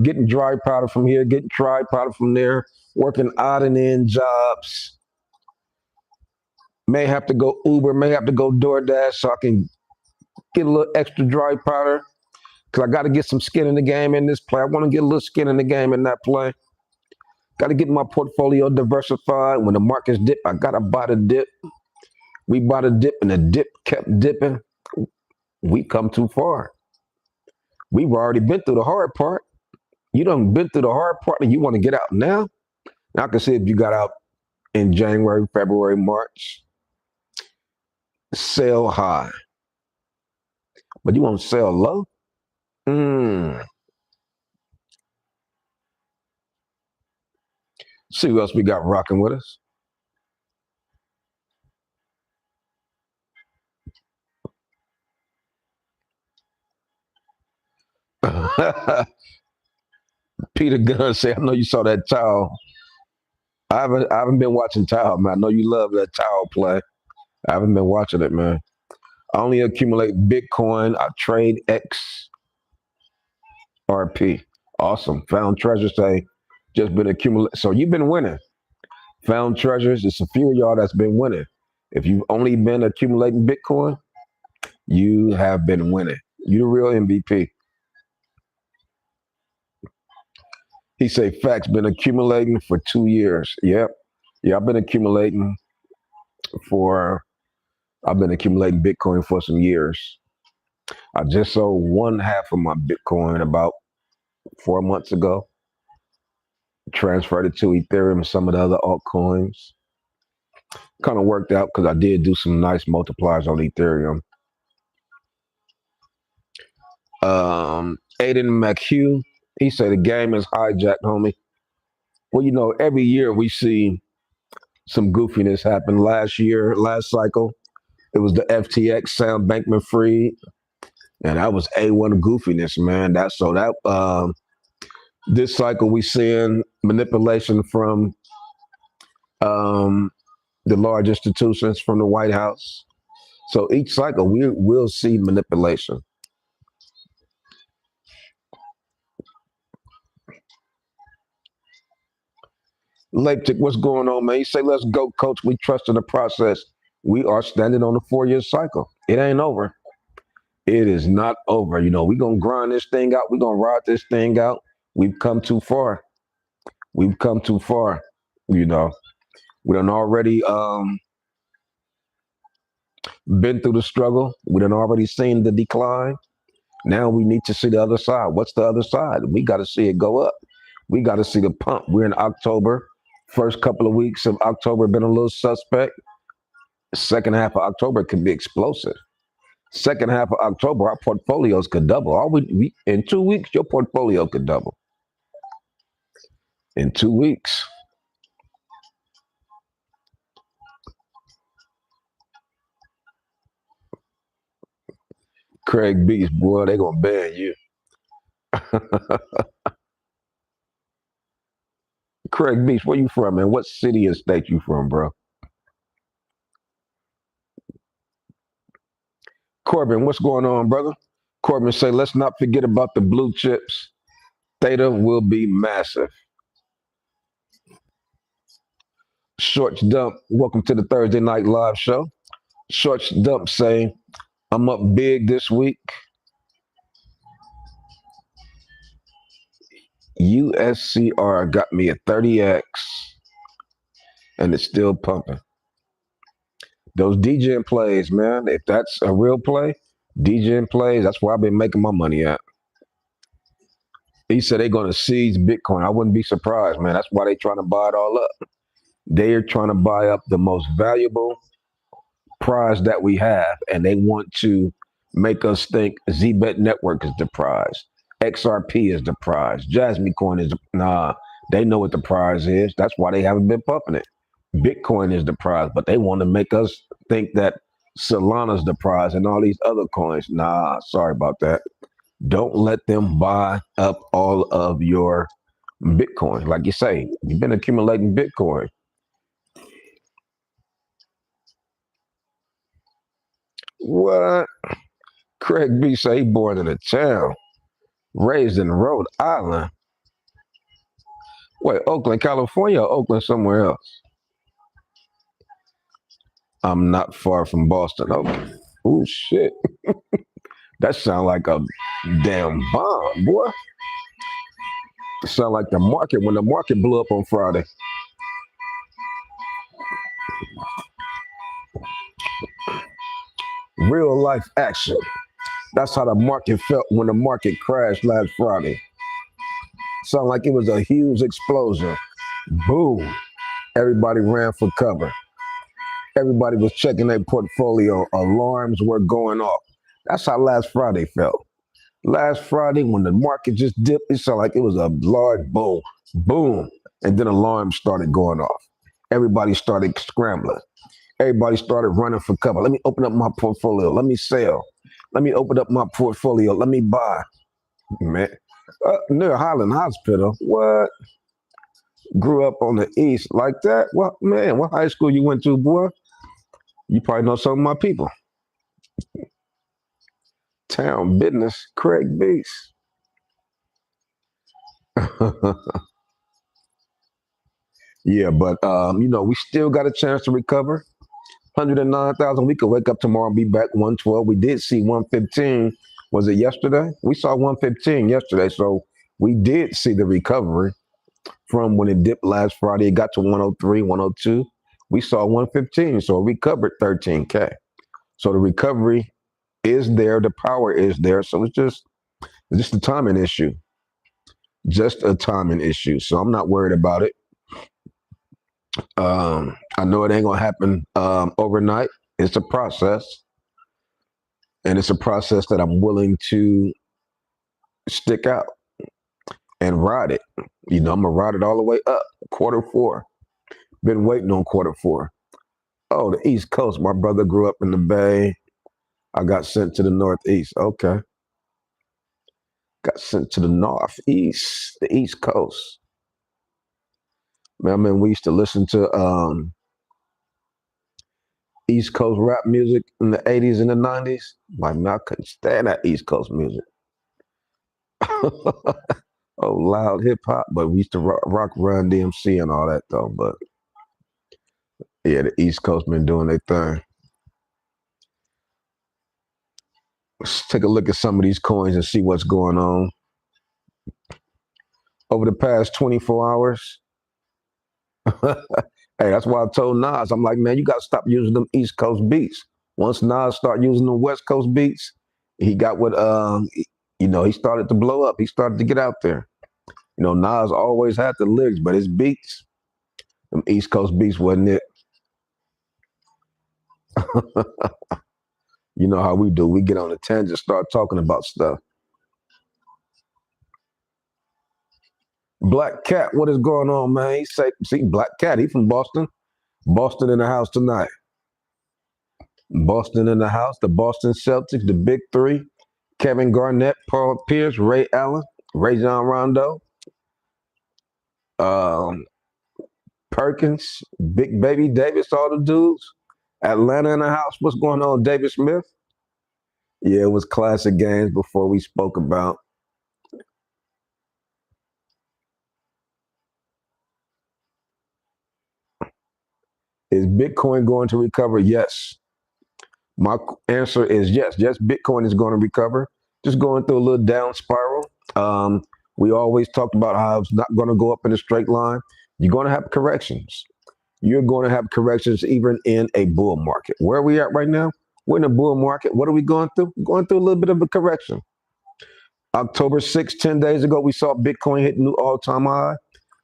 Getting dry powder from here, getting dry powder from there, working odd and end jobs. May have to go Uber, may have to go DoorDash so I can get a little extra dry powder. Because I got to get some skin in the game in this play. I want to get a little skin in the game in that play. Got to get my portfolio diversified. When the markets dip, I got to buy the dip. We bought a dip and the dip kept dipping. We come too far. We've already been through the hard part. You done been through the hard part and you want to get out now? Now I can see if you got out in January, February, March. Sell high. But you want to sell low? See who else we got rocking with us. Peter Gunn say, I know you saw that towel. I haven't been watching towel, man. I know you love that towel play. I haven't been watching it, man. I only accumulate Bitcoin. I trade XRP. Awesome. Found treasure say just been accumulating. So you've been winning. Found treasures. It's a few of y'all that's been winning. If you've only been accumulating Bitcoin, you have been winning. You the real MVP. He say facts been accumulating for 2 years. Yep. Yeah, I've been accumulating Bitcoin for some years. I just sold one half of my Bitcoin about 4 months ago. Transferred it to Ethereum and some of the other altcoins. Kind of worked out because I did do some nice multipliers on Ethereum. Aiden McHugh, he said the game is hijacked, homie. Well, every year we see some goofiness happen. Last cycle, it was the FTX Sam Bankman-Fried, and that was A1 goofiness, man. This cycle we seeing manipulation from the large institutions from the White House. So each cycle we will see manipulation. Leipzig, what's going on, man? You say, let's go, coach. We trust in the process. We are standing on a 4-year cycle. It ain't over. It is not over. We're going to grind this thing out. We're going to ride this thing out. We've come too far. We done already been through the struggle. We done already seen the decline. Now we need to see the other side. What's the other side? We got to see it go up. We got to see the pump. We're in October. First couple of weeks of October been a little suspect. Second half of October could be explosive. Second half of October, our portfolios could double. In 2 weeks, your portfolio could double. In 2 weeks. Craig Beast, boy, they gonna ban you. Craig Beast, where you from, man? What city and state you from, bro? Corbin, what's going on, brother? Corbin say, let's not forget about the blue chips. Theta will be massive. Shorts Dump, welcome to the Thursday night live show. Shorts Dump say, I'm up big this week. USCR got me a 30X and it's still pumping. Those DJing plays, man, if that's a real play, DJing plays, that's where I've been making my money at. He said they're going to seize Bitcoin. I wouldn't be surprised, man. That's why they're trying to buy it all up. They are trying to buy up the most valuable prize that we have, and they want to make us think ZBet Network is the prize. XRP is the prize. Jasmy coin is they know what the prize is. That's why they haven't been pumping it. Bitcoin is the prize, but they want to make us think that Solana's the prize and all these other coins. Nah, sorry about that. Don't let them buy up all of your Bitcoin. Like you say, you've been accumulating Bitcoin. What? Craig B say he born in a town, raised in Rhode Island. Wait, Oakland, California, or Oakland somewhere else? I'm not far from Boston. Okay. Oh shit. That sound like a damn bomb, boy. It sound like the market when the market blew up on Friday. Real life action. That's how the market felt when the market crashed last Friday. Sound like it was a huge explosion. Boom. Everybody ran for cover. Everybody was checking their portfolio. Alarms were going off. That's how last Friday felt. Last Friday, when the market just dipped, it sounded like it was a large boom, boom, and then alarms started going off. Everybody started scrambling. Everybody started running for cover. Let me open up my portfolio. Let me sell. Let me open up my portfolio. Let me buy. Man, near Highland Hospital. What? Grew up on the east like that? What, man, what high school you went to, boy? You probably know some of my people. Town business, Craig Beast. Yeah, but we still got a chance to recover. 109,000. We could wake up tomorrow and be back 112. We did see 115. Was it yesterday? We saw 115 yesterday. So we did see the recovery from when it dipped last Friday. It got to 103, 102. We saw 115. So it recovered 13K. So the recovery is there. The power is there. So it's just a timing issue. Just a timing issue. So I'm not worried about it. I know it ain't gonna happen overnight. It's a process, and it's a process that I'm willing to stick out and ride it. I'm gonna ride it all the way up. Quarter 4. Been waiting on Quarter 4. Oh, the East Coast. My brother grew up in the Bay. I got sent to the Northeast. Okay. Got sent to the Northeast, the East Coast. Man, we used to listen to East Coast rap music in the 80s and the 90s. Like, man, I couldn't stand that East Coast music. Oh, loud hip hop. But we used to rock Run DMC and all that, though. But yeah, the East Coast been doing their thing. Let's take a look at some of these coins and see what's going on. Over the past 24 hours. Hey, that's why I told Nas, I'm like, man, you got to stop using them East Coast beats. Once Nas start using the West Coast beats, he got what, he started to blow up. He started to get out there. Nas always had the lyrics, but his beats, them East Coast beats wasn't it. You know how we do. We get on a tangent, start talking about stuff. Black Cat, what is going on, man? He say, see, Black Cat, he from Boston. Boston in the house tonight. Boston in the house. The Boston Celtics, the big three. Kevin Garnett, Paul Pierce, Ray Allen, Rajon Rondo, um, Perkins, Big Baby Davis, all the dudes. Atlanta in the house. What's going on, David Smith? Yeah, it was classic games before we spoke about. Is Bitcoin going to recover? Yes. My answer is yes. Yes, Bitcoin is going to recover. Just going through a little down spiral. Um, we always talked about how it's not going to go up in a straight line. You're going to have corrections. You're going to have corrections even in a bull market. Where are we at right now? We're in a bull market. What are we going through? Going through a little bit of a correction. October 6th, 10 days ago, we saw Bitcoin hit a new all-time high.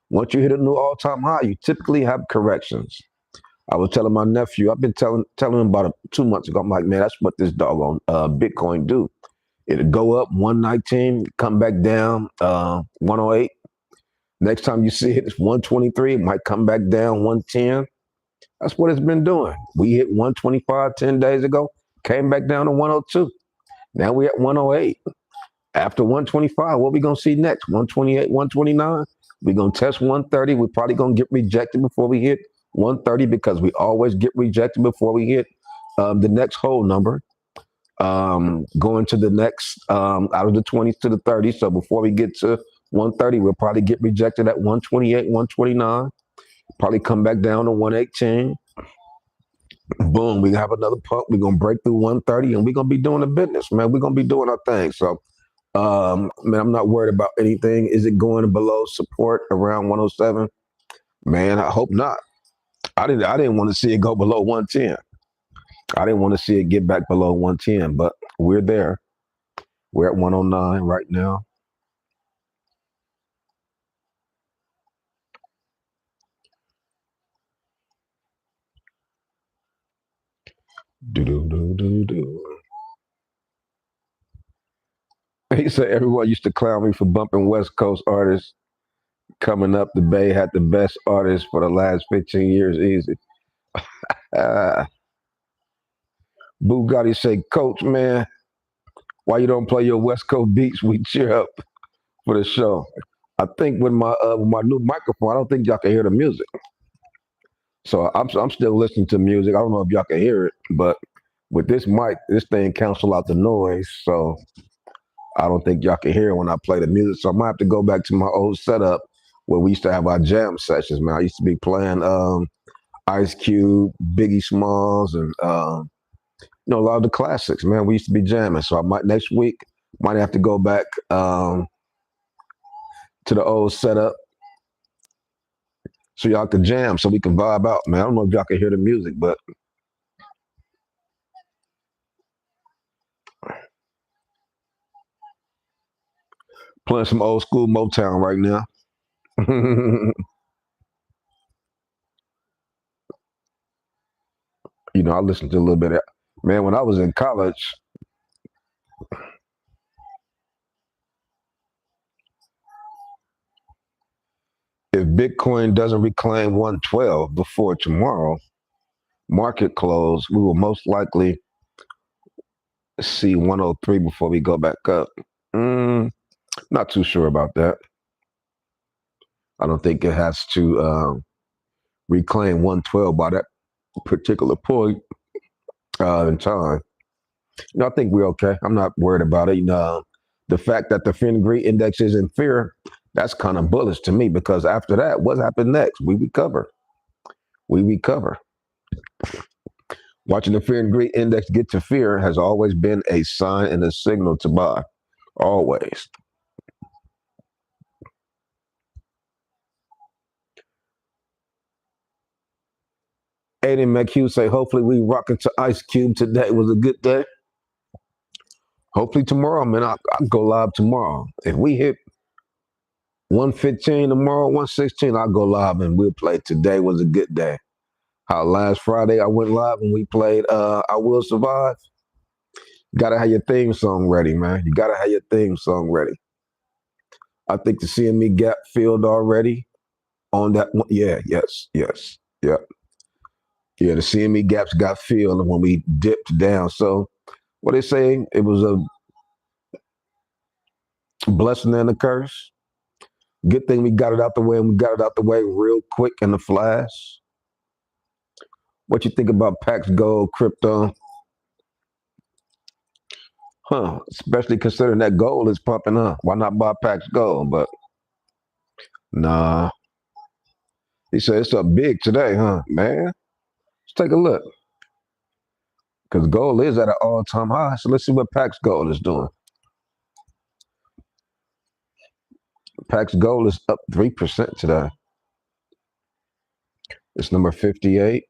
Once you hit a new all-time high, you typically have corrections. I was telling my nephew, I've been telling him about it 2 months ago. I'm like, man, that's what this doggone Bitcoin do. It'll go up 119, come back down 108. Next time you see it, it's 123. It might come back down 110. That's what it's been doing. We hit 125 10 days ago, came back down to 102. Now we're at 108. After 125, what we going to see next? 128, 129? We're going to test 130. We're probably going to get rejected before we hit 130 because we always get rejected before we hit the next whole number. Going to the next, out of the 20s to the 30s. So before we get to 130, we'll probably get rejected at 128, 129. Probably come back down to 118. Boom, we have another pump. We're going to break through 130 and we're going to be doing the business, man. We're going to be doing our thing. So, man, I'm not worried about anything. Is it going below support around 107? Man, I hope not. I didn't want to see it go below 110. I didn't want to see it get back below 110, but we're there. We're at 109 right now. Do do do do do. He said everyone used to clown me for bumping West Coast artists. Coming up, the Bay had the best artists for the last 15 years. Easy. Uh, Bugatti say, Coach, man, why you don't play your West Coast beats? We cheer up for the show. I think with my new microphone, I don't think y'all can hear the music. So I'm still listening to music. I don't know if y'all can hear it, but with this mic, this thing cancel out the noise. So I don't think y'all can hear it when I play the music. So I might have to go back to my old setup where we used to have our jam sessions, man. I used to be playing Ice Cube, Biggie Smalls, and a lot of the classics, man. We used to be jamming. So I might next week might have to go back to the old setup so y'all can jam, so we can vibe out, man. I don't know if y'all can hear the music, but playing some old school Motown right now. I listened to a little bit of, man, when I was in college, if Bitcoin doesn't reclaim 112 before tomorrow, market close, we will most likely see 103 before we go back up. Not too sure about that. I don't think it has to reclaim 112 by that particular point in time. I think we're okay. I'm not worried about it. The fact that the Fingree index is in fear, that's kind of bullish to me because after that, what happens next? We recover. We recover. Watching the Fingree index get to fear has always been a sign and a signal to buy. Always. Aiden McHugh say, hopefully we rock into Ice Cube today. It was a good day. Hopefully tomorrow, man, I'll go live tomorrow. If we hit 115 tomorrow, 116, I'll go live and we'll play. Today was a good day. How last Friday I went live and we played I Will Survive. Gotta have your theme song ready, man. You gotta have your theme song ready. I think the CME gap filled already on that one. Yeah, yes. Yeah. Yeah, the CME gaps got filled when we dipped down. So what they say, it was a blessing and a curse. Good thing we got it out the way, and we got it out the way real quick in the flash. What you think about Pax Gold, crypto? Huh? Especially considering that gold is pumping up. Why not buy Pax Gold? But nah, he said it's up big today, huh? Man, let's take a look because gold is at an all-time high. So let's see what Pax Gold is doing. Pax Gold is up 3% today. It's number 58.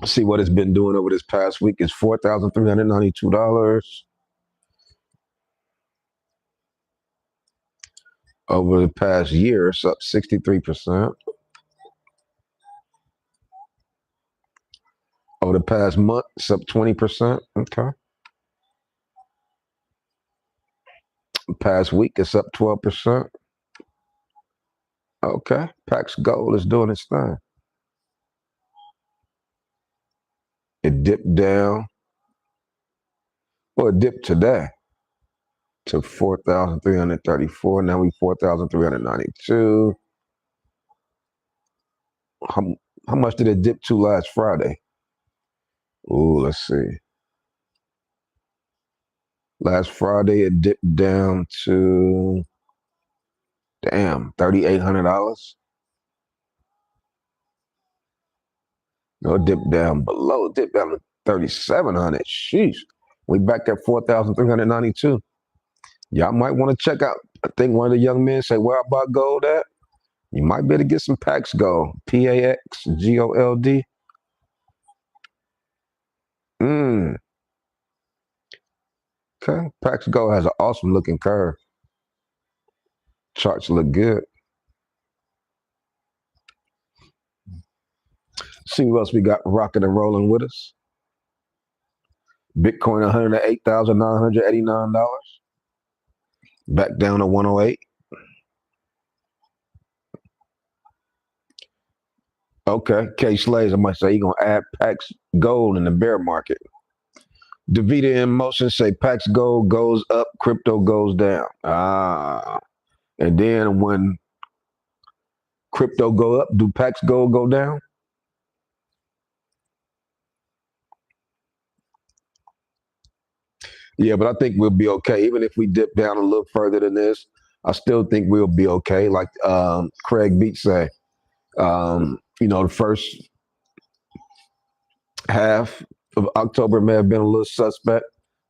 See what it's been doing over this past week. It's $4,392. Over the past year, it's up 63%. Over the past month, it's up 20%. Okay. Past week, it's up 12%. Okay. Pax Gold is doing its thing. It dipped down. Well, it dipped today to 4,334. Now we 4,392. How much did it dip to last Friday? Ooh, let's see. Last Friday, it dipped down to, damn, $3,800. No, it dipped down below. It dipped down to 3,700. Sheesh. We back at 4,392. Y'all might want to check out. I think one of the young men say, where I bought gold at? You might be able to get some Pax Gold. PAXGOLD. Okay. Pax Gold has an awesome looking curve. Charts look good. See what else we got rocking and rolling with us. Bitcoin $108,989. Back down to 108. Okay. K Slays, I might say you're gonna add Pax Gold in the bear market. Davita in motion say Pax Gold goes up, crypto goes down. And then when crypto go up, do Pax Gold go down? Yeah, but I think we'll be okay. Even if we dip down a little further than this, I still think we'll be okay. Like Craig Beach say, the first half of October may have been a little suspect.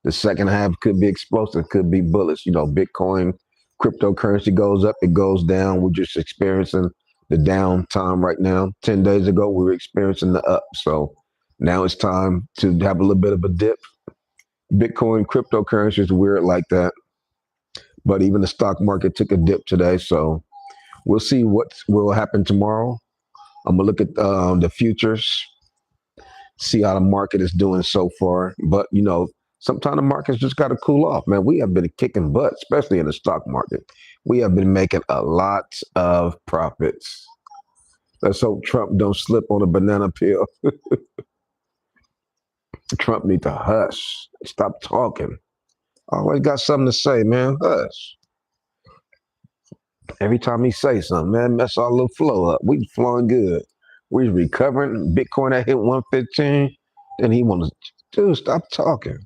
The second half could be explosive, could be bullish. Bitcoin, cryptocurrency goes up, it goes down. We're just experiencing the downtime right now. 10 days ago, we were experiencing the up. So now it's time to have a little bit of a dip. Bitcoin, cryptocurrency is weird like that. But even the stock market took a dip today. So we'll see what will happen tomorrow. I'm going to look at the futures, see how the market is doing so far. But, sometimes the market's just got to cool off, man. We have been kicking butt, especially in the stock market. We have been making a lot of profits. Let's hope Trump don't slip on a banana peel. Trump need to hush. Stop talking. Always got something to say, man. Hush. Every time he say something, man, mess our little flow up. We flowing good. We recovering. Bitcoin that hit 115. Then he want to, dude, stop talking.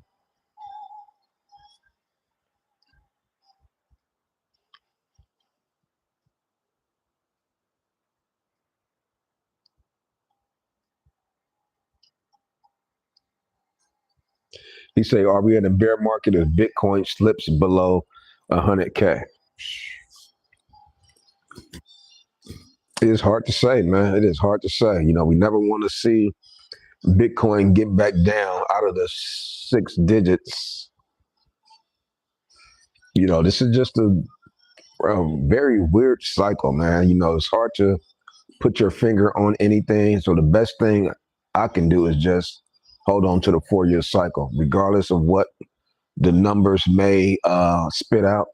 He say, are we in a bear market if Bitcoin slips below 100K? It is hard to say, man. It is hard to say. We never want to see Bitcoin get back down out of the 6 digits. This is just a very weird cycle, man. It's hard to put your finger on anything. So the best thing I can do is just hold on to the 4-year cycle, regardless of what the numbers may spit out.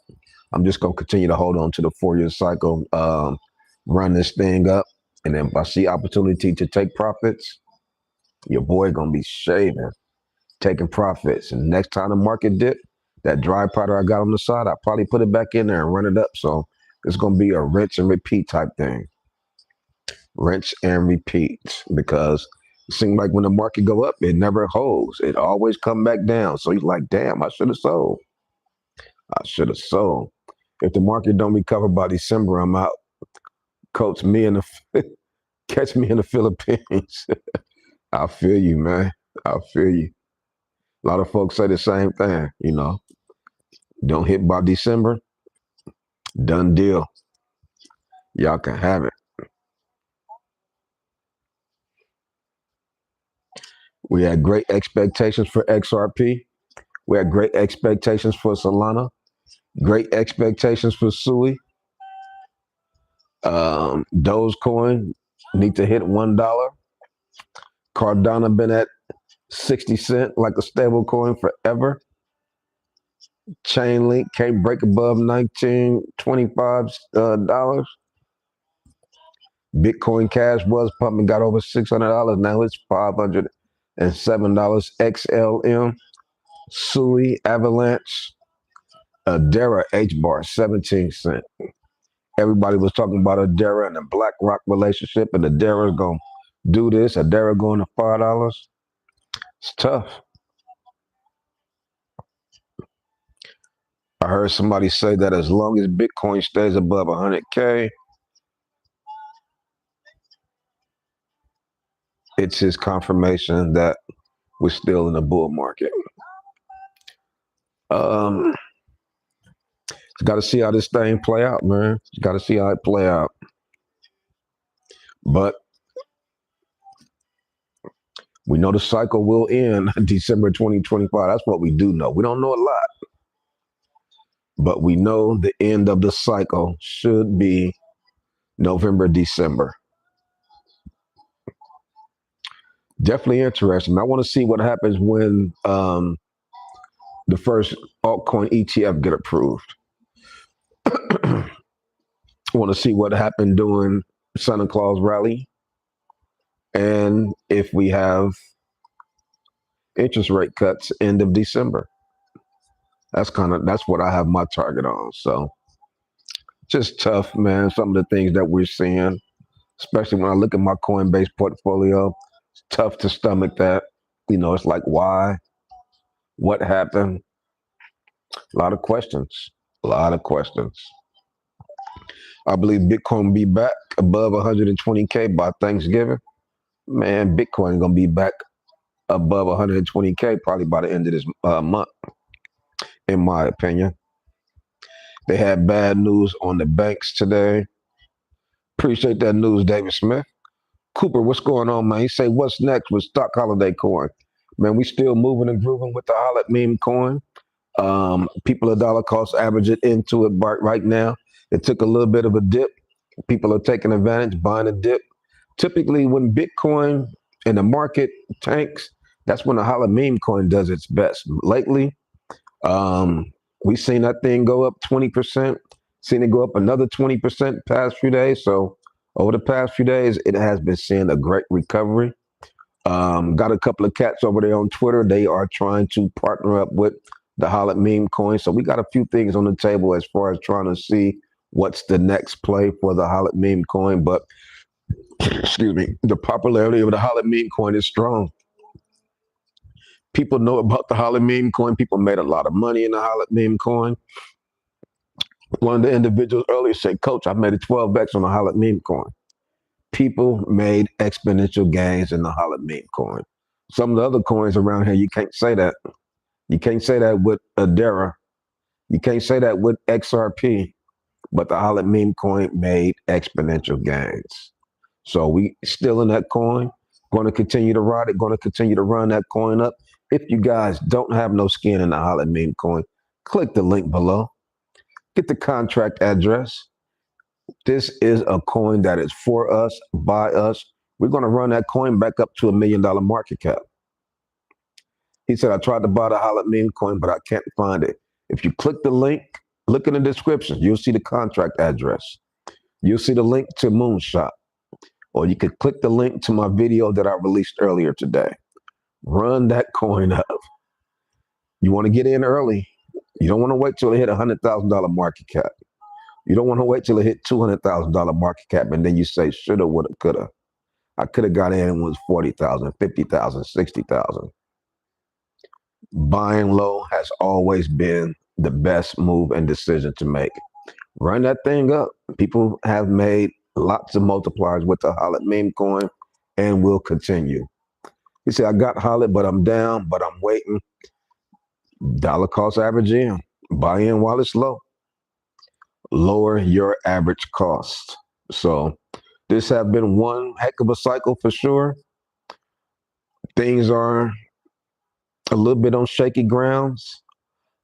I'm just gonna continue to hold on to the 4-year cycle, run this thing up, and then if I see opportunity to take profits, your boy gonna be shaving, taking profits. And next time the market dip, that dry powder I got on the side, I probably put it back in there and run it up. So it's gonna be a rinse and repeat type thing. Rinse and repeat, because it seems like when the market go up, it never holds. It always come back down. So you're like, damn, I should have sold. I should have sold. If the market don't recover by December, I'm out. Coach me in the catch me in the Philippines. I feel you, man. I feel you. A lot of folks say the same thing. Don't hit by December, done deal. Y'all can have it. We had great expectations for XRP. We had great expectations for Solana. Great expectations for Sui. Dogecoin need to hit $1. Cardano been at 60 cents like a stable coin forever. Chainlink can't break above $19.25. Bitcoin Cash was pumping, got over $600. Now it's $507. XLM, Sui, Avalanche, Dera H bar 17 cents. Everybody was talking about Adara and the BlackRock relationship, and Adara's gonna do this. Adara going to $5. It's tough. I heard somebody say that as long as Bitcoin stays above 100K, it's his confirmation that we're still in a bull market. Got to see how this thing play out, man. Got to see how it play out. But we know the cycle will end December 2025. That's what we do know. We don't know a lot, but we know the end of the cycle should be November, December. Definitely interesting. I want to see what happens when the first altcoin ETF get approved. I want to see what happened during Santa Claus rally, and if we have interest rate cuts end of December. That's what I have my target on. So just tough, man. Some of the things that we're seeing, especially when I look at my Coinbase portfolio, it's tough to stomach that. It's like, why? What happened? A lot of questions. A lot of questions. I believe Bitcoin will be back above 120K by Thanksgiving. Man, Bitcoin gonna be back above 120K probably by the end of this month, in my opinion. They had bad news on the banks today. Appreciate that news, David Smith. Cooper, what's going on, man? He say, what's next with stock holiday coin? Man, we still moving and grooving with the Holiday meme coin. People are dollar cost averaging into it right now. It took a little bit of a dip. People are taking advantage, buying a dip. Typically, when Bitcoin and the market tanks, that's when the Holiday meme coin does its best. Lately, we've seen that thing go up 20%, seen it go up another 20% past few days. So over the past few days, it has been seeing a great recovery. Got a couple of cats over there on Twitter. They are trying to partner up with the Holiday meme coin. So we got a few things on the table as far as trying to see what's the next play for the Holiday meme coin. But excuse me, the popularity of the Holiday meme coin is strong. People know about the Holiday meme coin. People made a lot of money in the Holiday meme coin. One of the individuals earlier said, Coach, I made a 12x on the Holiday meme coin. People made exponential gains in the Holiday meme coin. Some of the other coins around here, you can't say that. You can't say that with Adara. You can't say that with XRP. But the Holiday meme coin made exponential gains. So we still in that coin. Going to continue to ride it. Going to continue to run that coin up. If you guys don't have no skin in the Holiday meme coin, click the link below. Get the contract address. This is a coin that is for us, by us. We're going to run that coin back up to $1 million market cap. He said, I tried to buy the Holland meme coin, but I can't find it. If you click the link, look in the description, you'll see the contract address. You'll see the link to Moonshot. Or you could click the link to my video that I released earlier today. Run that coin up. You want to get in early. You don't want to wait till it hit $100,000 market cap. You don't want to wait till it hit $200,000 market cap and then you say, shoulda, woulda, coulda. I could have got in and was 40,000, 50,000, 60,000. Buying low has always been the best move and decision to make. Run that thing up. People have made lots of multipliers with the Holland meme coin and will continue. He said, I got Holland, but I'm down, but I'm waiting. Dollar cost average in. Buy in while it's low. Lower your average cost. So this has been one heck of a cycle for sure. Things are a little bit on shaky grounds.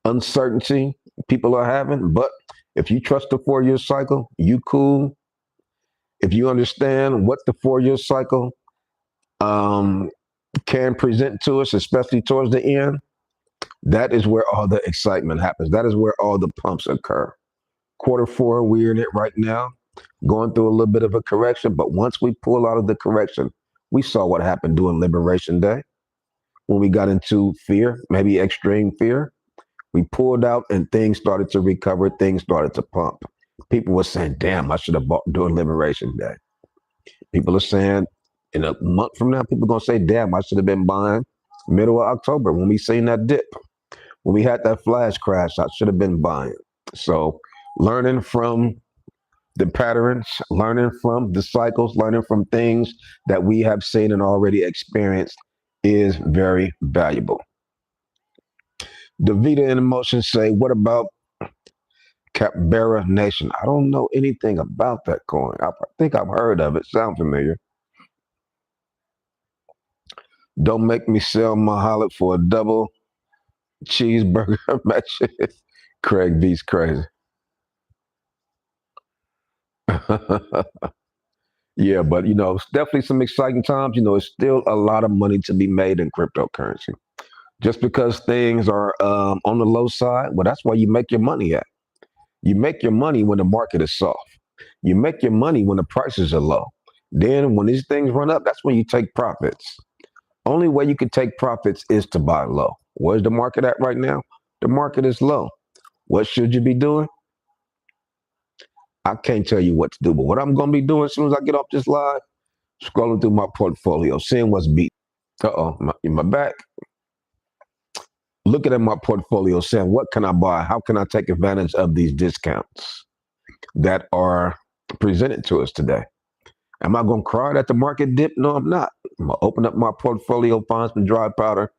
Uncertainty people are having, but if you trust the 4-year cycle, you cool. If you understand what the 4-year cycle can present to us, especially towards the end, that is where all the excitement happens. That is where all the pumps occur. Q4, we're in it right now, going through a little bit of a correction, but once we pull out of the correction, we saw what happened during Liberation Day when we got into fear, maybe extreme fear. We pulled out and things started to recover, things started to pump. People were saying, damn, I should have bought during Liberation Day. People are saying, in a month from now, people are going to say, damn, I should have been buying middle of October when we seen that dip. When we had that flash crash, I should have been buying. So learning from the patterns, learning from the cycles, learning from things that we have seen and already experienced is very valuable. Davita in Emotion say, what about Capybara Nation? I don't know anything about that coin. I think I've heard of it. Sound familiar. Don't make me sell my Holland for a double cheeseburger match. Craig B's crazy. Yeah, but it's definitely some exciting times. It's still a lot of money to be made in cryptocurrency. Just because things are on the low side, well, that's why you make your money at. You make your money when the market is soft. You make your money when the prices are low. Then when these things run up, that's when you take profits. Only way you can take profits is to buy low. Where's the market at right now? The market is low. What should you be doing? I can't tell you what to do, but what I'm going to be doing as soon as I get off this live, scrolling through my portfolio, seeing what's beat. My back. Looking at my portfolio, saying, what can I buy? How can I take advantage of these discounts that are presented to us today? Am I going to cry that the market dip? No, I'm not. I'm going to open up my portfolio, find some dry powder,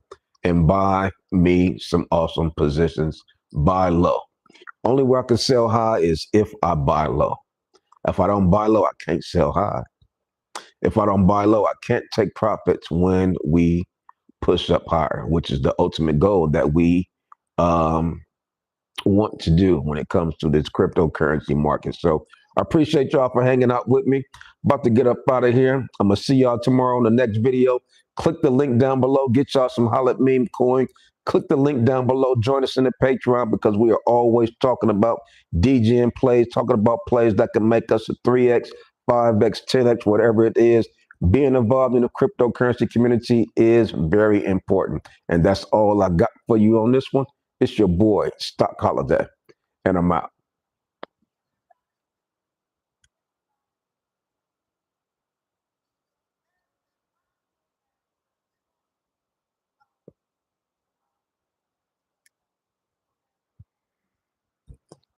and buy me some awesome positions. Buy low. Only where I can sell high is if I buy low. If I don't buy low, I can't sell high. If I don't buy low, I can't take profits when we push up higher, which is the ultimate goal that we want to do when it comes to this cryptocurrency market. So I appreciate y'all for hanging out with me. About to get up out of here. I'm going to see y'all tomorrow on the next video. Click the link down below. Get y'all some Holland meme coin. Click the link down below. Join us in the Patreon because we are always talking about DGing plays, talking about plays that can make us a 3x, 5x, 10x, whatever it is. Being involved in the cryptocurrency community is very important. And that's all I got for you on this one. It's your boy, Stock Holiday, and I'm out.